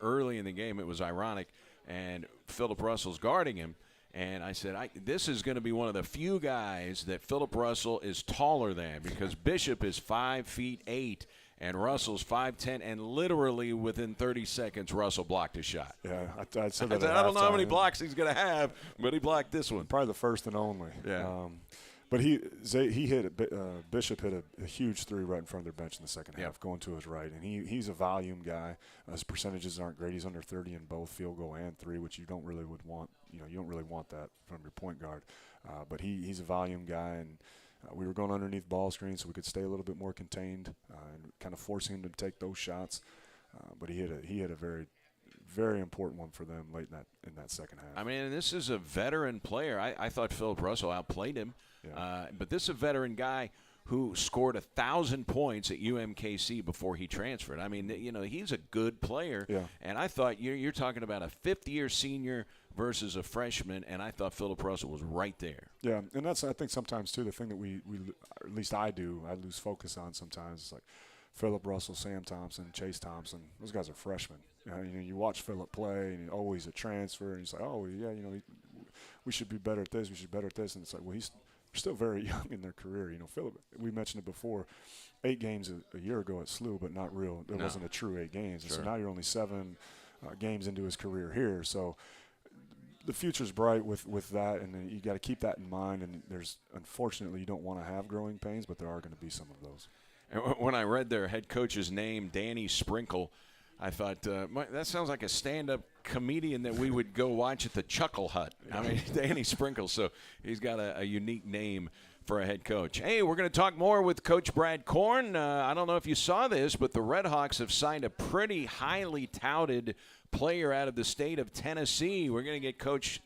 early in the game. It was ironic, and Philip Russell's guarding him. And I said, this is going to be one of the few guys that Philip Russell is taller than because Bishop is 5'8", and Russell's 5'10", and literally within 30 seconds, Russell blocked his shot. Yeah, I said that. I don't know how many blocks he's going to have, but he blocked this one. Probably the first and only. Yeah. But Bishop hit a huge three right in front of their bench in the second half, going to his right, and he's a volume guy. His percentages aren't great. He's under 30 in both field goal and three, which you don't really want. You don't really want that from your point guard. But he's a volume guy, and we were going underneath ball screens so we could stay a little bit more contained and kind of forcing him to take those shots. But he hit a very, very important one for them late in that second half. I mean, this is a veteran player. I thought Philip Russell outplayed him. Yeah. But this is a veteran guy who scored 1,000 points at UMKC before he transferred. I mean, he's a good player. Yeah. And I thought you're talking about a fifth-year senior versus a freshman, and I thought Philip Russell was right there. Yeah, and that's, I think, sometimes, too, the thing that we or at least I lose focus on sometimes. It's like Philip Russell, Sam Thompson, Chase Thompson. Those guys are freshmen. You watch Philip play, and always a transfer, and he's like, oh, yeah, we should be better at this, we should be better at this. And it's like, well, they're still very young in their career. Philip, we mentioned it before, 8 games a year ago at SLU, but not real. There wasn't a true 8 games. Sure. And so now you're only 7 games into his career here. So the future's bright with that, and you got to keep that in mind. And unfortunately, you don't want to have growing pains, but there are going to be some of those. And when I read their head coach's name, Danny Sprinkle, I thought, that sounds like a stand-up comedian that we would go watch at the Chuckle Hut. I mean, Danny Sprinkle, so he's got a unique name for a head coach. Hey, we're going to talk more with Coach Brad Korn. I don't know if you saw this, but the Red Hawks have signed a pretty highly touted player out of the state of Tennessee. We're going to get Coach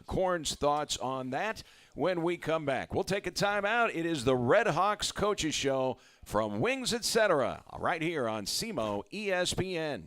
Korn's thoughts on that when we come back. We'll take a timeout. It is the Red Hawks Coaches Show from Wings Etc. right here on SEMO ESPN.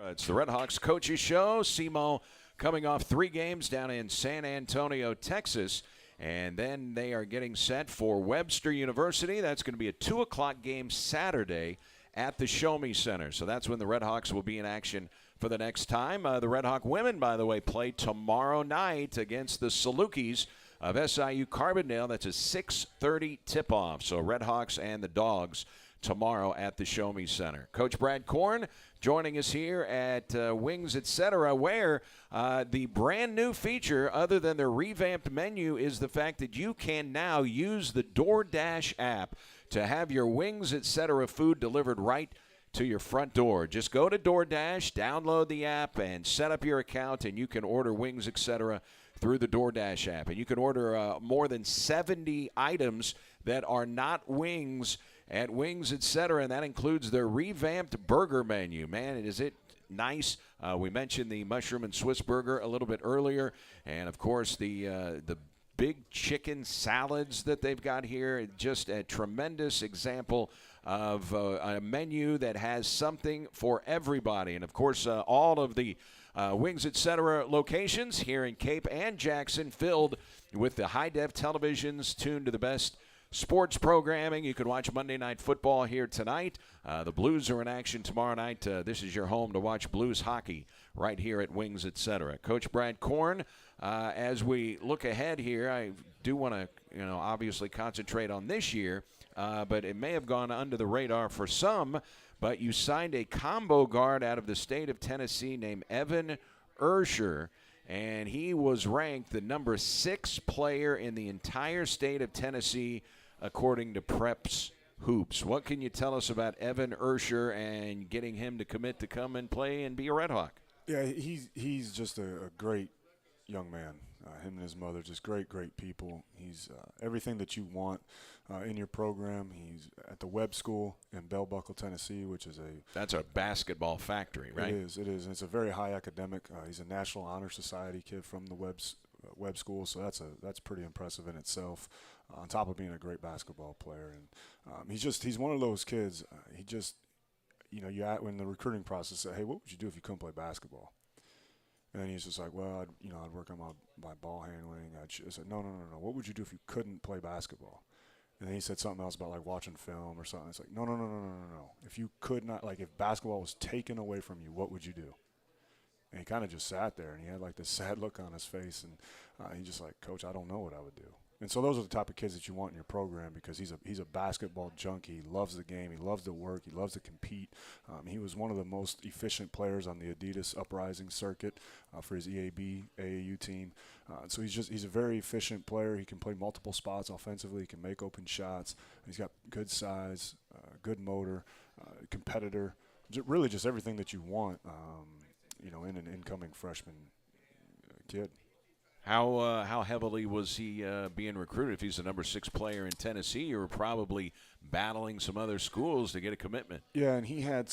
It's the Red Hawks Coaches Show. SEMO coming off 3 games down in San Antonio, Texas. And then they are getting set for Webster University. That's going to be a 2 o'clock game Saturday at the Show Me Center. So that's when the Red Hawks will be in action for the next time. The Red Hawk women, by the way, play tomorrow night against the Salukis of SIU Carbondale. That's a 6:30 tip-off. So Red Hawks and the Dogs tomorrow at the Show Me Center. Coach Brad Korn joining us here at Wings Etc., where the brand new feature, other than their revamped menu, is the fact that you can now use the DoorDash app to have your Wings Etc. food delivered right to your front door. Just go to DoorDash, download the app, and set up your account, and you can order Wings Etc. through the DoorDash app. And you can order more than 70 items that are not wings at Wings Etc., and that includes their revamped burger menu. Man, is it nice. We mentioned the mushroom and Swiss burger a little bit earlier, and, of course, the big chicken salads that they've got here. Just a tremendous example of a menu that has something for everybody. And, of course, all of the Wings Etc. locations here in Cape and Jackson filled with the high-def televisions tuned to the best sports programming. You can watch Monday Night Football here tonight. The Blues are in action tomorrow night. This is your home to watch Blues hockey right here at Wings Etc. Coach Brad Korn, as we look ahead here, I do want to, obviously concentrate on this year, but it may have gone under the radar for some, but you signed a combo guard out of the state of Tennessee named Evan Erscher, and he was ranked the number 6 player in the entire state of Tennessee, according to Preps Hoops. What can you tell us about Evan Urscher and getting him to commit to come and play and be a Red Hawk? Yeah, he's just a great young man. Him and his mother, just great people. He's everything that you want in your program. He's at the Webb School in Bell Buckle, Tennessee, which is that's a basketball factory, right? It is, and it's a very high academic. He's a National Honor Society kid from the Webb School, so that's pretty impressive in itself. On top of being a great basketball player, and he's one of those kids. He just, when the recruiting process said, hey, what would you do if you couldn't play basketball? And then he's just like, well, I'd work on my ball handling. I said, no. What would you do if you couldn't play basketball? And then he said something else about like watching film or something. It's like, no. If you could not, like if basketball was taken away from you, what would you do? And he kind of just sat there, and he had like this sad look on his face, and he's just like, Coach, I don't know what I would do. And so those are the type of kids that you want in your program, because he's a basketball junkie. He loves the game. He loves to work. He loves to compete. He was one of the most efficient players on the Adidas Uprising circuit for his EAB AAU team. So he's a very efficient player. He can play multiple spots offensively. He can make open shots. He's got good size, good motor, competitor. Really just everything that you want, in an incoming freshman kid. How heavily was he being recruited? If he's the number 6 player in Tennessee, you were probably battling some other schools to get a commitment. Yeah, and he had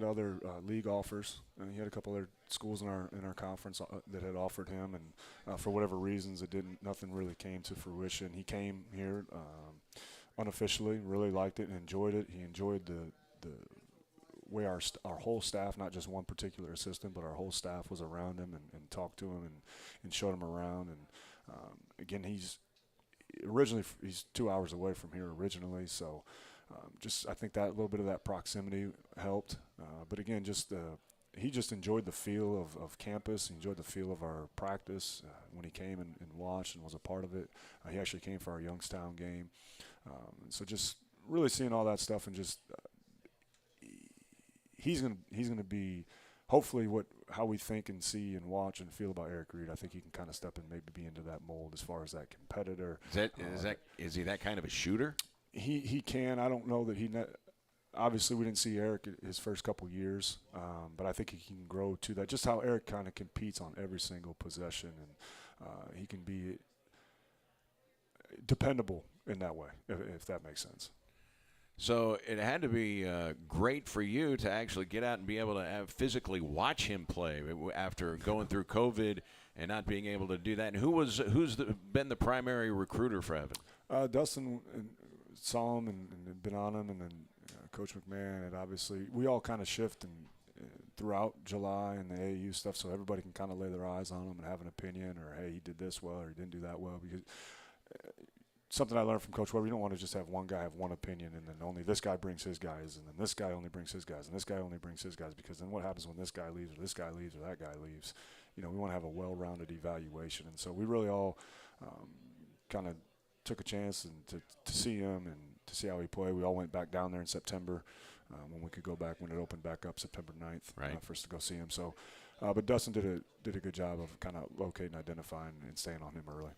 other league offers. He had a couple other schools in our conference that had offered him, and for whatever reasons, nothing really came to fruition. He came here unofficially, really liked it and enjoyed it. He enjoyed the way our whole staff, not just one particular assistant, but our whole staff was around him and talked to him and showed him around. And again, he's 2 hours away from here originally, so I think that a little bit of that proximity helped. But again, he just enjoyed the feel of campus. He enjoyed the feel of our practice when he came and watched and was a part of it. He actually came for our Youngstown game. So just really seeing all that stuff, and just he's gonna be hopefully how we think and see and watch and feel about Eric Reed. I think he can kind of step in, maybe be into that mold as far as that competitor. Is he that kind of a shooter? He can. I don't know that obviously we didn't see Eric his first couple years, but I think he can grow to that. Just how Eric kind of competes on every single possession, and he can be dependable in that way, if that makes sense. So it had to be great for you to actually get out and be able to physically watch him play after going through COVID and not being able to do that. And who's been the primary recruiter for Evan? Dustin saw him and been on him, and then Coach McMahon. And obviously, we all kind of shift and throughout July and the AAU stuff, so everybody can kind of lay their eyes on him and have an opinion, or hey, he did this well or he didn't do that well. Because something I learned from Coach Weber, you don't want to just have one guy have one opinion and then only this guy brings his guys, and then this guy only brings his guys, and this guy only brings his guys, because then what happens when this guy leaves or this guy leaves or that guy leaves? We want to have a well-rounded evaluation. And so we really all kind of took a chance and to see him and to see how he played. We all went back down there in September when we could go back, when it opened back up September 9th for us to go see him. So, but Dustin did a good job of kind of locating, identifying, and staying on him early.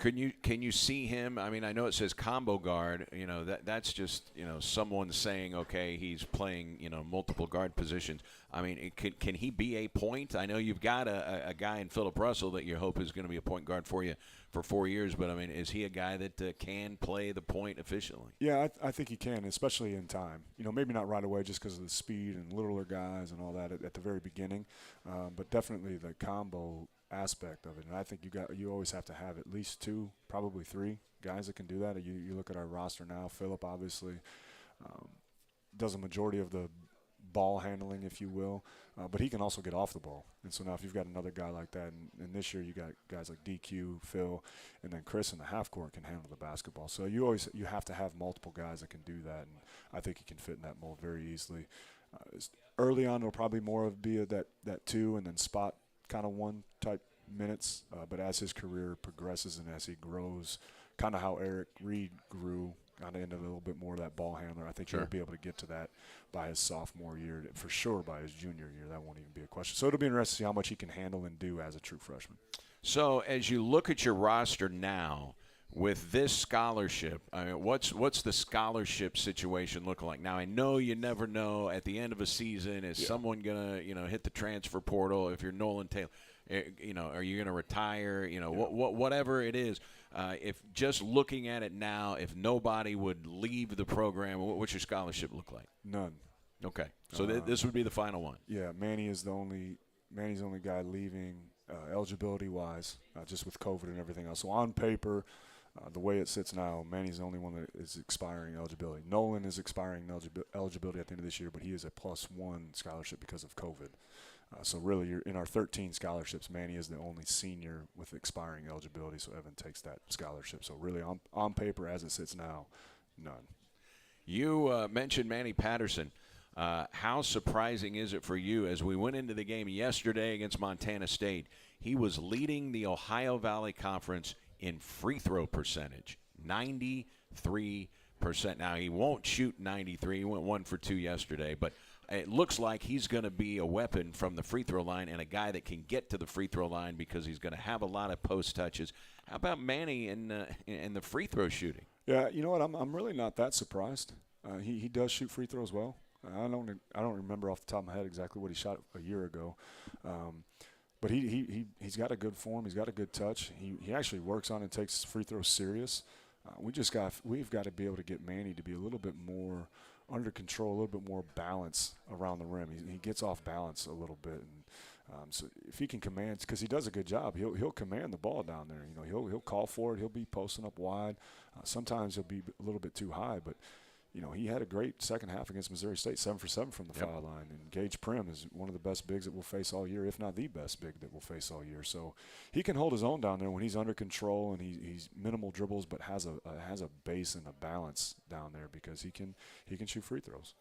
Can you see him? I mean, I know it says combo guard. That's just someone saying, okay, he's playing multiple guard positions. I mean, can he be a point? I know you've got a guy in Philip Russell that you hope is going to be a point guard for you for 4 years. But I mean, is he a guy that can play the point efficiently? Yeah, I think he can, especially in time. Maybe not right away just because of the speed and littler guys and all that at the very beginning, but definitely the combo aspect of it. And I think you always have to have at least 2, probably 3 guys that can do that. You look at our roster now. Philip obviously does a majority of the ball handling, if you will, but he can also get off the ball. And so now if you've got another guy like that, and this year you got guys like DQ, Phil, and then Chris in the half court can handle the basketball. So you have to have multiple guys that can do that, and I think he can fit in that mold very easily. Early on, it'll probably more be that 2 and then spot kind of 1 type minutes, but as his career progresses and as he grows, kind of how Eric Reed grew, kind of into a little bit more of that ball handler, I think he'll be able to get to that by his sophomore year. For sure by his junior year, that won't even be a question. So it'll be interesting to see how much he can handle and do as a true freshman. So as you look at your roster now, with this scholarship, I mean, what's the scholarship situation look like? Now, I know you never know at the end of a season, is someone going to hit the transfer portal? If you're Nolan Taylor, are you going to retire? Whatever it is, if just looking at it now, if nobody would leave the program, what's your scholarship look like? None. Okay. So this would be the final one. Yeah, Manny's the only guy leaving eligibility-wise, just with COVID and everything else. So on paper, the way it sits now, Manny's the only one that is expiring eligibility. Nolan is expiring eligibility at the end of this year, but he is a +1 scholarship because of COVID. So really, in our 13 scholarships, Manny is the only senior with expiring eligibility, so Evan takes that scholarship. So really, on paper, as it sits now, none. You mentioned Manny Patterson. How surprising is it for you, as we went into the game yesterday against Montana State, he was leading the Ohio Valley Conference in free throw percentage, 93%. Now, he won't shoot 93. He went 1 for 2 yesterday, but it looks like he's going to be a weapon from the free throw line and a guy that can get to the free throw line because he's going to have a lot of post touches. How about Manny in the free throw shooting? Yeah, you know what? I'm really not that surprised. He does shoot free throws well. I don't remember off the top of my head exactly what he shot a year ago. But he's got a good form. He's got a good touch. He actually works on and takes free throws serious. We've got to be able to get Manny to be a little bit more under control, a little bit more balance around the rim. He gets off balance a little bit, and so if he can command, because he does a good job, he'll command the ball down there. He'll call for it. He'll be posting up wide. Sometimes he'll be a little bit too high, but he had a great second half against Missouri State, 7 for 7 from the foul line. And Gage Prim is one of the best bigs that we'll face all year, if not the best big that we'll face all year. So he can hold his own down there when he's under control and he's minimal dribbles, but has a base and a balance down there because he can shoot free throws.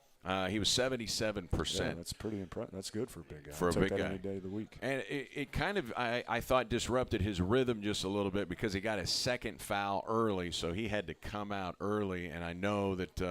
He was 77%. Yeah, that's pretty impressive. That's good for a big guy. For a big guy. Any day of the week. And it kind of, I thought, disrupted his rhythm just a little bit because he got his second foul early, so he had to come out early. And I know that,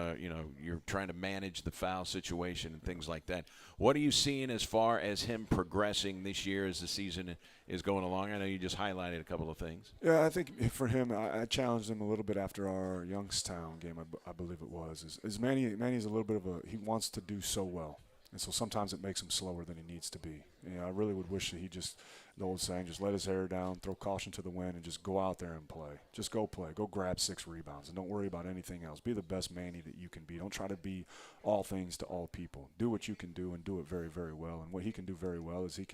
you're trying to manage the foul situation and things like that. What are you seeing as far as him progressing this year as the season is going along? I know you just highlighted a couple of things. Yeah, I think for him, I challenged him a little bit after our Youngstown game, I believe it was. Is Manny's a little bit of he wants to do so well. And so sometimes it makes him slower than he needs to be. I really would wish that he just, the old saying, just let his hair down, throw caution to the wind, and just go out there and play. Just go play. Go grab 6 rebounds, and don't worry about anything else. Be the best Manny that you can be. Don't try to be all things to all people. Do what you can do and do it very, very well. And what he can do very well is you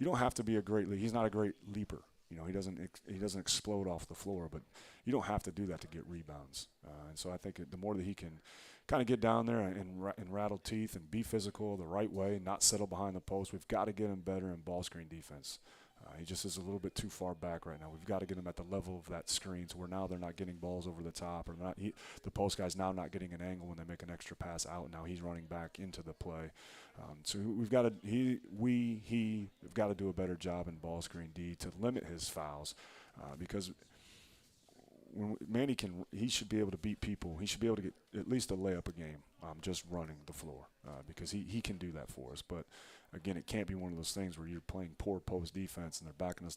don't have to be a great leaper. He's not a great leaper. He doesn't explode off the floor, but you don't have to do that to get rebounds. And so I think the more that he can kind of get down there and rattle teeth and be physical the right way, not settle behind the post. We've got to get him better in ball screen defense. He just is a little bit too far back right now. We've got to get him at the level of that screen to where now they're not getting balls over the top, or the post guy's now not getting an angle when they make an extra pass out. Now he's running back into the play. So we've got to have got to do a better job in ball screen D to limit his fouls, because when Manny he should be able to beat people. He should be able to get at least a layup a game just running the floor, because he can do that for us. But again, it can't be one of those things where you're playing poor post defense and they're backing us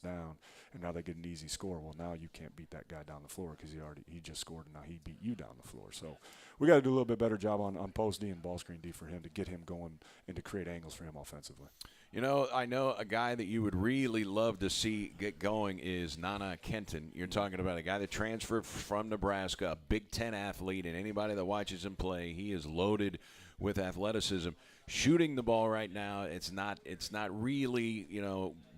down, and now they get an easy score. Well, now you can't beat that guy down the floor because he just scored, and now he beat you down the floor. So we got to do a little bit better job on post D and ball screen D for him to get him going and to create angles for him offensively. You know, I know a guy that you would really love to see get going is Nana Kenton. You're talking about a guy that transferred from Nebraska, a Big Ten athlete, and anybody that watches him play, he is loaded with athleticism. Shooting the ball right now, it's not really,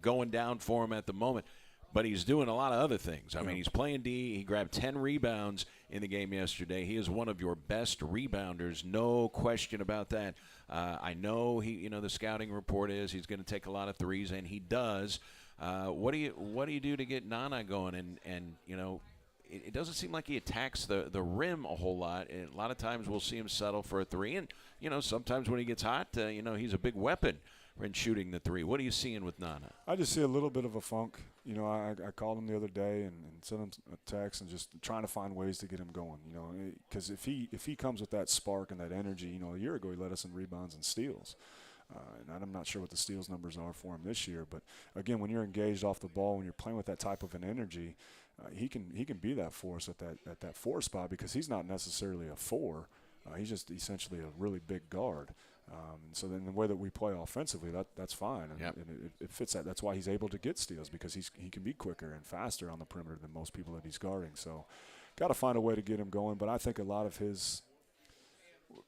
going down for him at the moment. But he's doing a lot of other things. I mean, he's playing D. He grabbed 10 rebounds in the game yesterday. He is one of your best rebounders, no question about that. I know the scouting report is he's going to take a lot of threes, and he does. What do you do to get Nana going? And it doesn't seem like he attacks the rim a whole lot. And a lot of times we'll see him settle for a three, and sometimes when he gets hot, he's a big weapon in shooting the three. What are you seeing with Nana? I just see a little bit of a funk. I called him the other day and sent him a text and just trying to find ways to get him going. Because if he comes with that spark and that energy, a year ago he led us in rebounds and steals. And I'm not sure what the steals numbers are for him this year, but again, when you're engaged off the ball, when you're playing with that type of an energy, he can be that force at that four spot, because he's not necessarily a four. He's just essentially a really big guard. And so then the way that we play offensively, that's fine, and it fits that. That's why he's able to get steals, because he can be quicker and faster on the perimeter than most people that he's guarding. So got to find a way to get him going. But I think a lot of his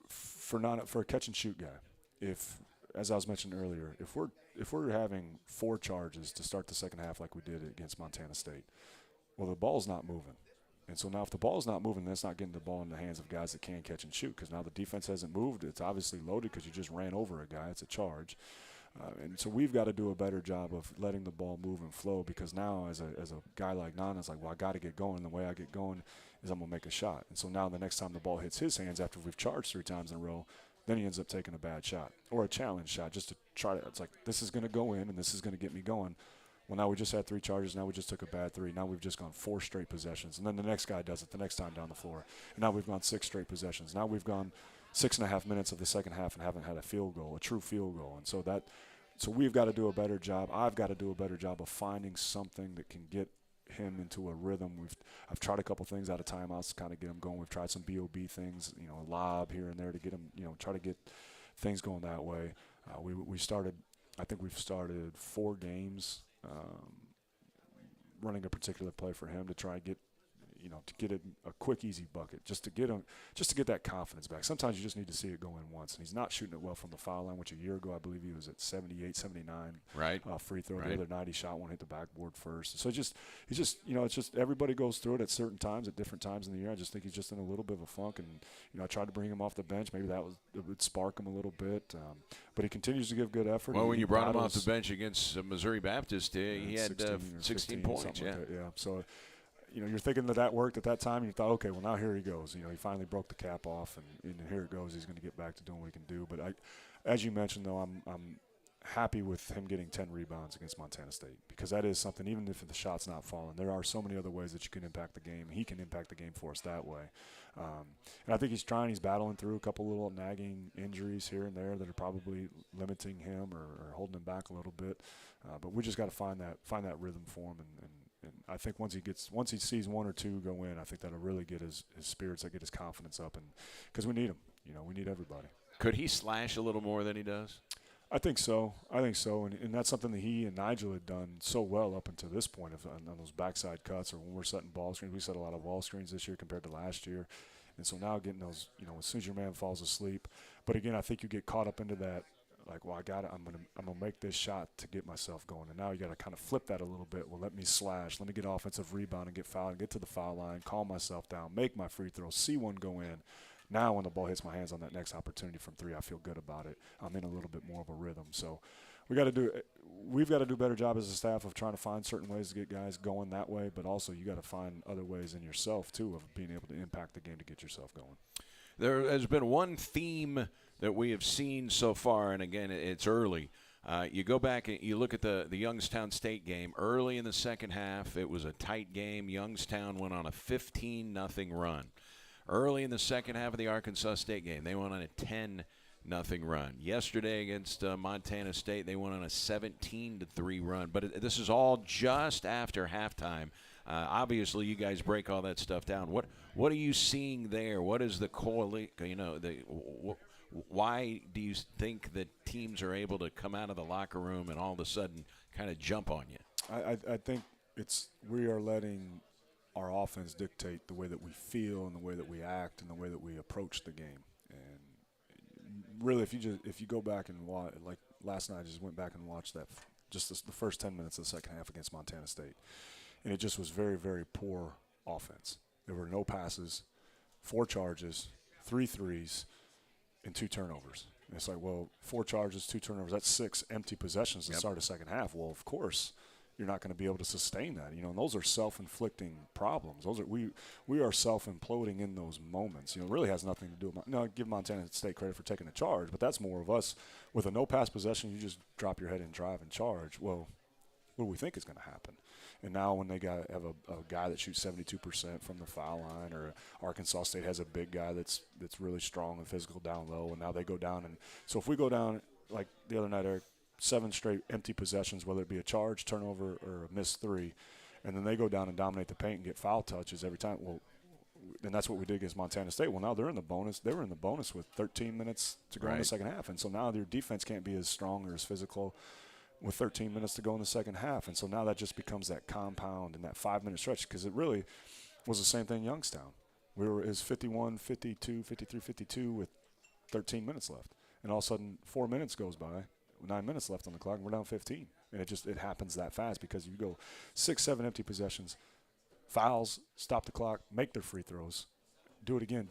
for a catch and shoot guy, as I was mentioning earlier, if we're having 4 charges to start the second half like we did against Montana State, well, the ball's not moving. And so now if the ball's not moving, then it's not getting the ball in the hands of guys that can catch and shoot, because now the defense hasn't moved. It's obviously loaded because you just ran over a guy. It's a charge. And so we've got to do a better job of letting the ball move and flow, because now as a guy like Nana, it's like, well, I got to get going. And the way I get going is I'm going to make a shot. And so now the next time the ball hits his hands after we've charged 3 times in a row, then he ends up taking a bad shot or a challenge shot just to try to – it's like, this is going to go in and this is going to get me going. Well, now we just had 3 charges. Now we just took a bad 3. Now we've just gone 4 straight possessions. And then the next guy does it the next time down the floor. And now we've gone 6 straight possessions. Now we've gone 6.5 minutes of the second half and haven't had a field goal, a true field goal. And so we've got to do a better job. I've got to do a better job of finding something that can get him into a rhythm. I've tried a couple things out of timeouts to kind of get him going. We've tried some BOB things, a lob here and there to get him, try to get things going that way. We've started 4 games running a particular play for him to try and get a quick, easy bucket, just to get that confidence back. Sometimes you just need to see it go in once, and he's not shooting it well from the foul line, which a year ago I believe he was at 78, 79 free throw. The other night he shot one, hit the backboard first. So it's just everybody goes through it at certain times, at different times in the year. I just think he's just in a little bit of a funk, and I tried to bring him off the bench. Maybe it would spark him a little bit, but he continues to give good effort. Well, when you brought him off the bench against Missouri Baptist, he had 16 points. So you're thinking that worked at that time, and you thought, okay, well, now here he goes. He finally broke the cap off, and here it goes. He's going to get back to doing what he can do. But as you mentioned, though, I'm happy with him getting 10 rebounds against Montana State, because that is something, even if the shot's not falling, there are so many other ways that you can impact the game. He can impact the game for us that way. And I think he's battling through a couple little nagging injuries here and there that are probably limiting him or holding him back a little bit. But we just got to find that rhythm for him, and I think once he sees 1 or 2 go in, I think that'll really get his spirits, get his confidence up, and because we need him. We need everybody. Could he slash a little more than he does? I think so, and that's something that he and Nigel had done so well up until this point on those backside cuts, or when we're setting ball screens. We set a lot of ball screens this year compared to last year, and so now getting those, as soon as your man falls asleep. But again, I think you get caught up into that. Like, well, I'm gonna make this shot to get myself going, and now you got to kind of flip that a little bit. Well, let me slash, let me get offensive rebound and get fouled and get to the foul line, calm myself down, make my free throw, see one go in, Now when the ball hits my hands on that next opportunity from 3, I feel good about it. I'm in a little bit more of a rhythm. So we've got to do a better job as a staff of trying to find certain ways to get guys going that way, but also you got to find other ways in yourself too of being able to impact the game to get yourself going. There has been one theme that we have seen so far, and again, it's early. You go back and you look at the Youngstown State game. Early in the second half, it was a tight game. Youngstown went on a 15-0 run. Early in the second half of the Arkansas State game, they went on a 10-0 run. Yesterday against Montana State, they went on a 17-3 run. But this is all just after halftime. Obviously, you guys break all that stuff down. What are you seeing there? What is the why do you think that teams are able to come out of the locker room and all of a sudden kind of jump on you? I think we are letting our offense dictate the way that we feel and the way that we act and the way that we approach the game. And really, if you go back and watch, like last night, I just went back and watched that the first 10 minutes of the second half against Montana State, and it just was very, very poor offense. There were no passes, 4 charges, 3 threes, and 2 turnovers. And it's like, well, 4 charges, 2 turnovers, that's 6 empty possessions to start a second half. Well, of course, you're not going to be able to sustain that. And those are self-inflicting problems. We are self-imploding in those moments. It really has nothing to do with give Montana State credit for taking the charge, but that's more of us. With a no-pass possession, you just drop your head and drive and charge. Well, what do we think is going to happen? And now when they have a guy that shoots 72% from the foul line, or Arkansas State has a big guy that's really strong and physical down low, and now they go down. And so if we go down, like the other night, Eric, 7 straight empty possessions, whether it be a charge, turnover, or a missed 3, and then they go down and dominate the paint and get foul touches every time. Well, and that's what we did against Montana State. Well, now they're in the bonus. They were in the bonus with 13 minutes to go in the second half, and so now their defense can't be as strong or as physical with 13 minutes to go in the second half. And so now that just becomes that compound and that 5-minute stretch, because it really was the same thing in Youngstown. It was 51, 52, 53, 52 with 13 minutes left. And all of a sudden 4 minutes goes by, 9 minutes left on the clock, and we're down 15. And it happens that fast because you go 6, 7 empty possessions, fouls, stop the clock, make their free throws, do it again.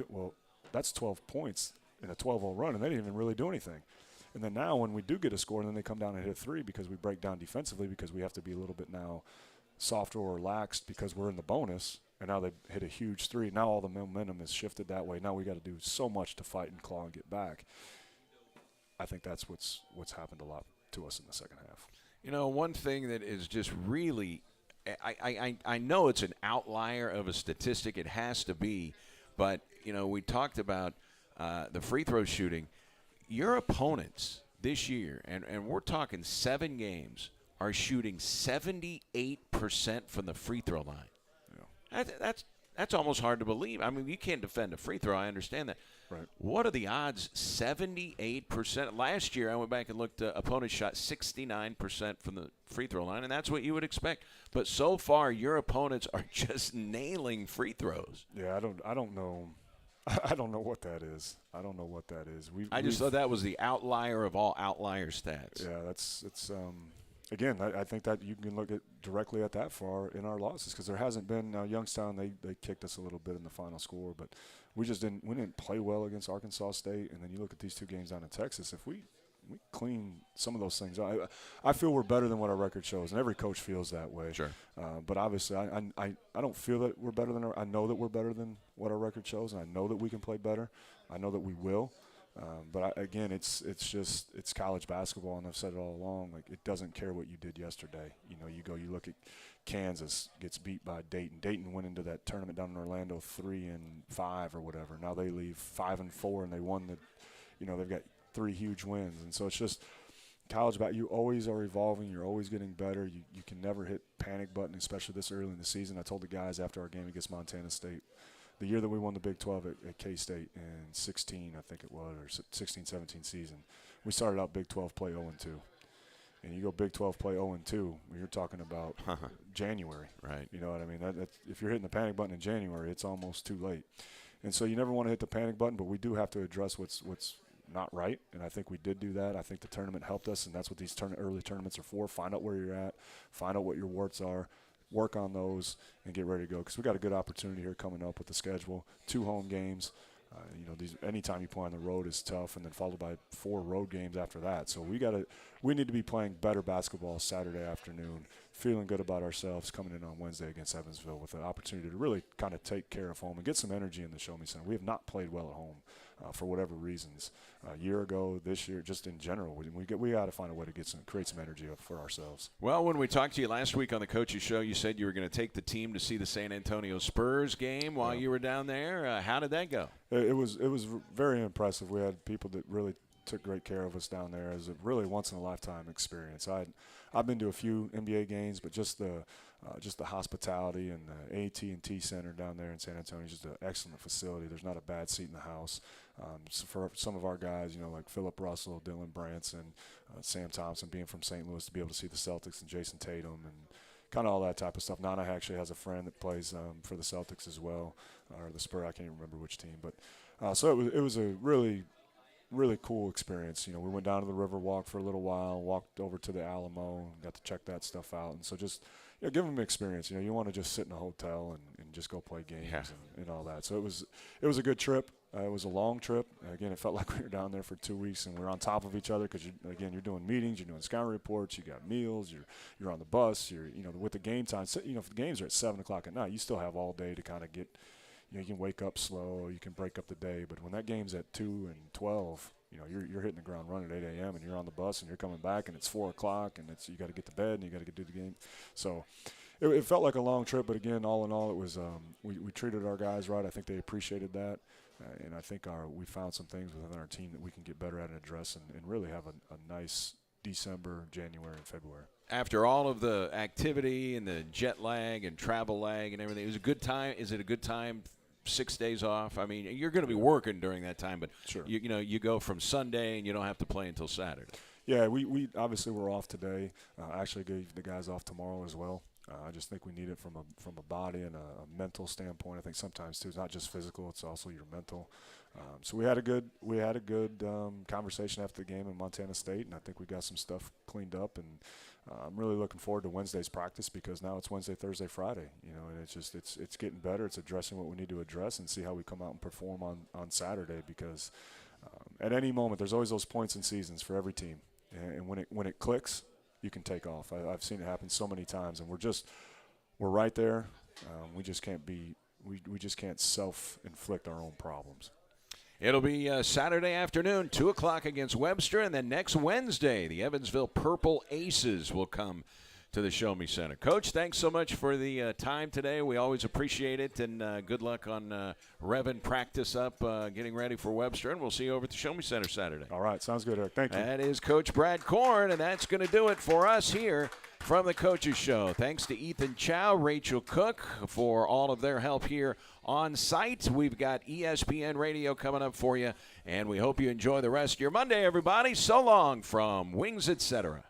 Well, that's 12 points in a 12-0 run, and they didn't even really do anything. And then now when we do get a score, and then they come down and hit a 3 because we break down defensively, because we have to be a little bit now softer or relaxed because we're in the bonus, and now they hit a huge 3. Now all the momentum is shifted that way. Now we got to do so much to fight and claw and get back. I think that's what's happened a lot to us in the second half. One thing that is just really I know it's an outlier of a statistic. It has to be. But, we talked about the free throw shooting. Your opponents this year, and we're talking 7 games, are shooting 78% from the free throw line. Yeah. That's almost hard to believe. I mean, you can't defend a free throw. I understand that. Right. What are the odds? 78%. Last year, I went back and looked. Opponents shot 69% from the free throw line, and that's what you would expect. But so far, your opponents are just nailing free throws. Yeah, I don't know. I don't know what that is. I just thought that was the outlier of all outlier stats. Yeah, again, I think that you can look directly at that in our losses, because there hasn't been Youngstown. They kicked us a little bit in the final score, but we didn't play well against Arkansas State. And then you look at these 2 games down in Texas. If we clean some of those things, I feel we're better than what our record shows, and every coach feels that way. Sure. But obviously, I don't feel that we're better than I know that we're better than what our record shows, and I know that we can play better. I know that we will. But again, it's college basketball, and I've said it all along. Like, it doesn't care what you did yesterday. You look at Kansas gets beat by Dayton. Dayton went into that tournament down in Orlando 3-5 or whatever. Now they leave 5-4, and they won they've got 3 huge wins. And so it's just college basketball. You always are evolving. You're always getting better. You can never hit panic button, especially this early in the season. I told the guys after our game against Montana State, the year that we won the Big 12 at K-State in 16, I think it was, or 16-17 season, we started out Big 12 play 0-2. And you go Big 12 play 0-2, you're talking about January. Right. You know what I mean? That's, if you're hitting the panic button in January, it's almost too late. And so you never want to hit the panic button, but we do have to address what's not right, and I think we did do that. I think the tournament helped us, and that's what these early tournaments are for. Find out where you're at, find out what your warts are, work on those, and get ready to go, because we got a good opportunity here coming up with the schedule. 2 home games. Anytime you play on the road is tough, and then followed by 4 road games after that. So we need to be playing better basketball Saturday afternoon, feeling good about ourselves coming in on Wednesday against Evansville with an opportunity to really kind of take care of home and get some energy in the Show Me Center. We have not played well at home for whatever reasons. A year ago, this year, just in general, we got to find a way to create some energy for ourselves. Well, when we talked to you last week on the Coaches Show, you said you were going to take the team to see the San Antonio Spurs game while you were down there. How did that go? It was very impressive. We had people that really took great care of us down there. It was a really once-in-a-lifetime experience. I've been to a few NBA games, but just the hospitality and the AT&T Center down there in San Antonio is just an excellent facility. There's not a bad seat in the house. So for some of our guys, like Philip Russell, Dylan Branson, Sam Thompson, being from St. Louis, to be able to see the Celtics and Jason Tatum and kind of all that type of stuff. Nana actually has a friend that plays for the Celtics as well, or the Spurs. I can't even remember which team. But so it was a really cool experience. We went down to the Riverwalk for a little while, walked over to the Alamo, got to check that stuff out. And so just give them experience. You want to just sit in a hotel and just go play games and all that. So it was a good trip. It was a long trip. Again, it felt like we were down there for 2 weeks, and we were on top of each other because, you're doing meetings, you're doing scouting reports, you got meals, you're on the bus, with the game time. So, if the games are at 7 o'clock at night, you still have all day to kind of get, you can wake up slow, you can break up the day. But when that game's at 2 and 12, you're hitting the ground running at 8 a.m. and you're on the bus and you're coming back and it's 4 o'clock and you got to get to bed and you got to do the game. So it felt like a long trip, but again, all in all, it was we treated our guys right. I think they appreciated that. And I think we found some things within our team that we can get better at and address and really have a nice December, January, and February. After all of the activity and the jet lag and travel lag and everything, it was a good time. Is it a good time, 6 days off? I mean, you're going to be working during that time, but sure. You go from Sunday and you don't have to play until Saturday. Yeah, we obviously we're off today. I actually gave the guys off tomorrow as well. I just think we need it from a body and a mental standpoint. I think sometimes too, it's not just physical; it's also your mental. So we had a good conversation after the game in Montana State, and I think we got some stuff cleaned up. And I'm really looking forward to Wednesday's practice because now it's Wednesday, Thursday, Friday. And it's getting better. It's addressing what we need to address and see how we come out and perform on Saturday. Because at any moment, there's always those points and seasons for every team, and when it clicks, you can take off. I've seen it happen so many times, and we're right there. We just can't self-inflict our own problems. It'll be Saturday afternoon, 2 o'clock against Webster, and then next Wednesday, the Evansville Purple Aces will come to the Show Me Center. Coach, thanks so much for the time today. We always appreciate it, and good luck on revving practice up, getting ready for Webster, and we'll see you over at the Show Me Center Saturday. All right, sounds good, Eric. Thank you. That is Coach Brad Korn, and that's going to do it for us here from the Coaches Show. Thanks to Ethan Chow, Rachel Cook for all of their help here on site. We've got ESPN Radio coming up for you, and we hope you enjoy the rest of your Monday, everybody. So long from Wings Etc.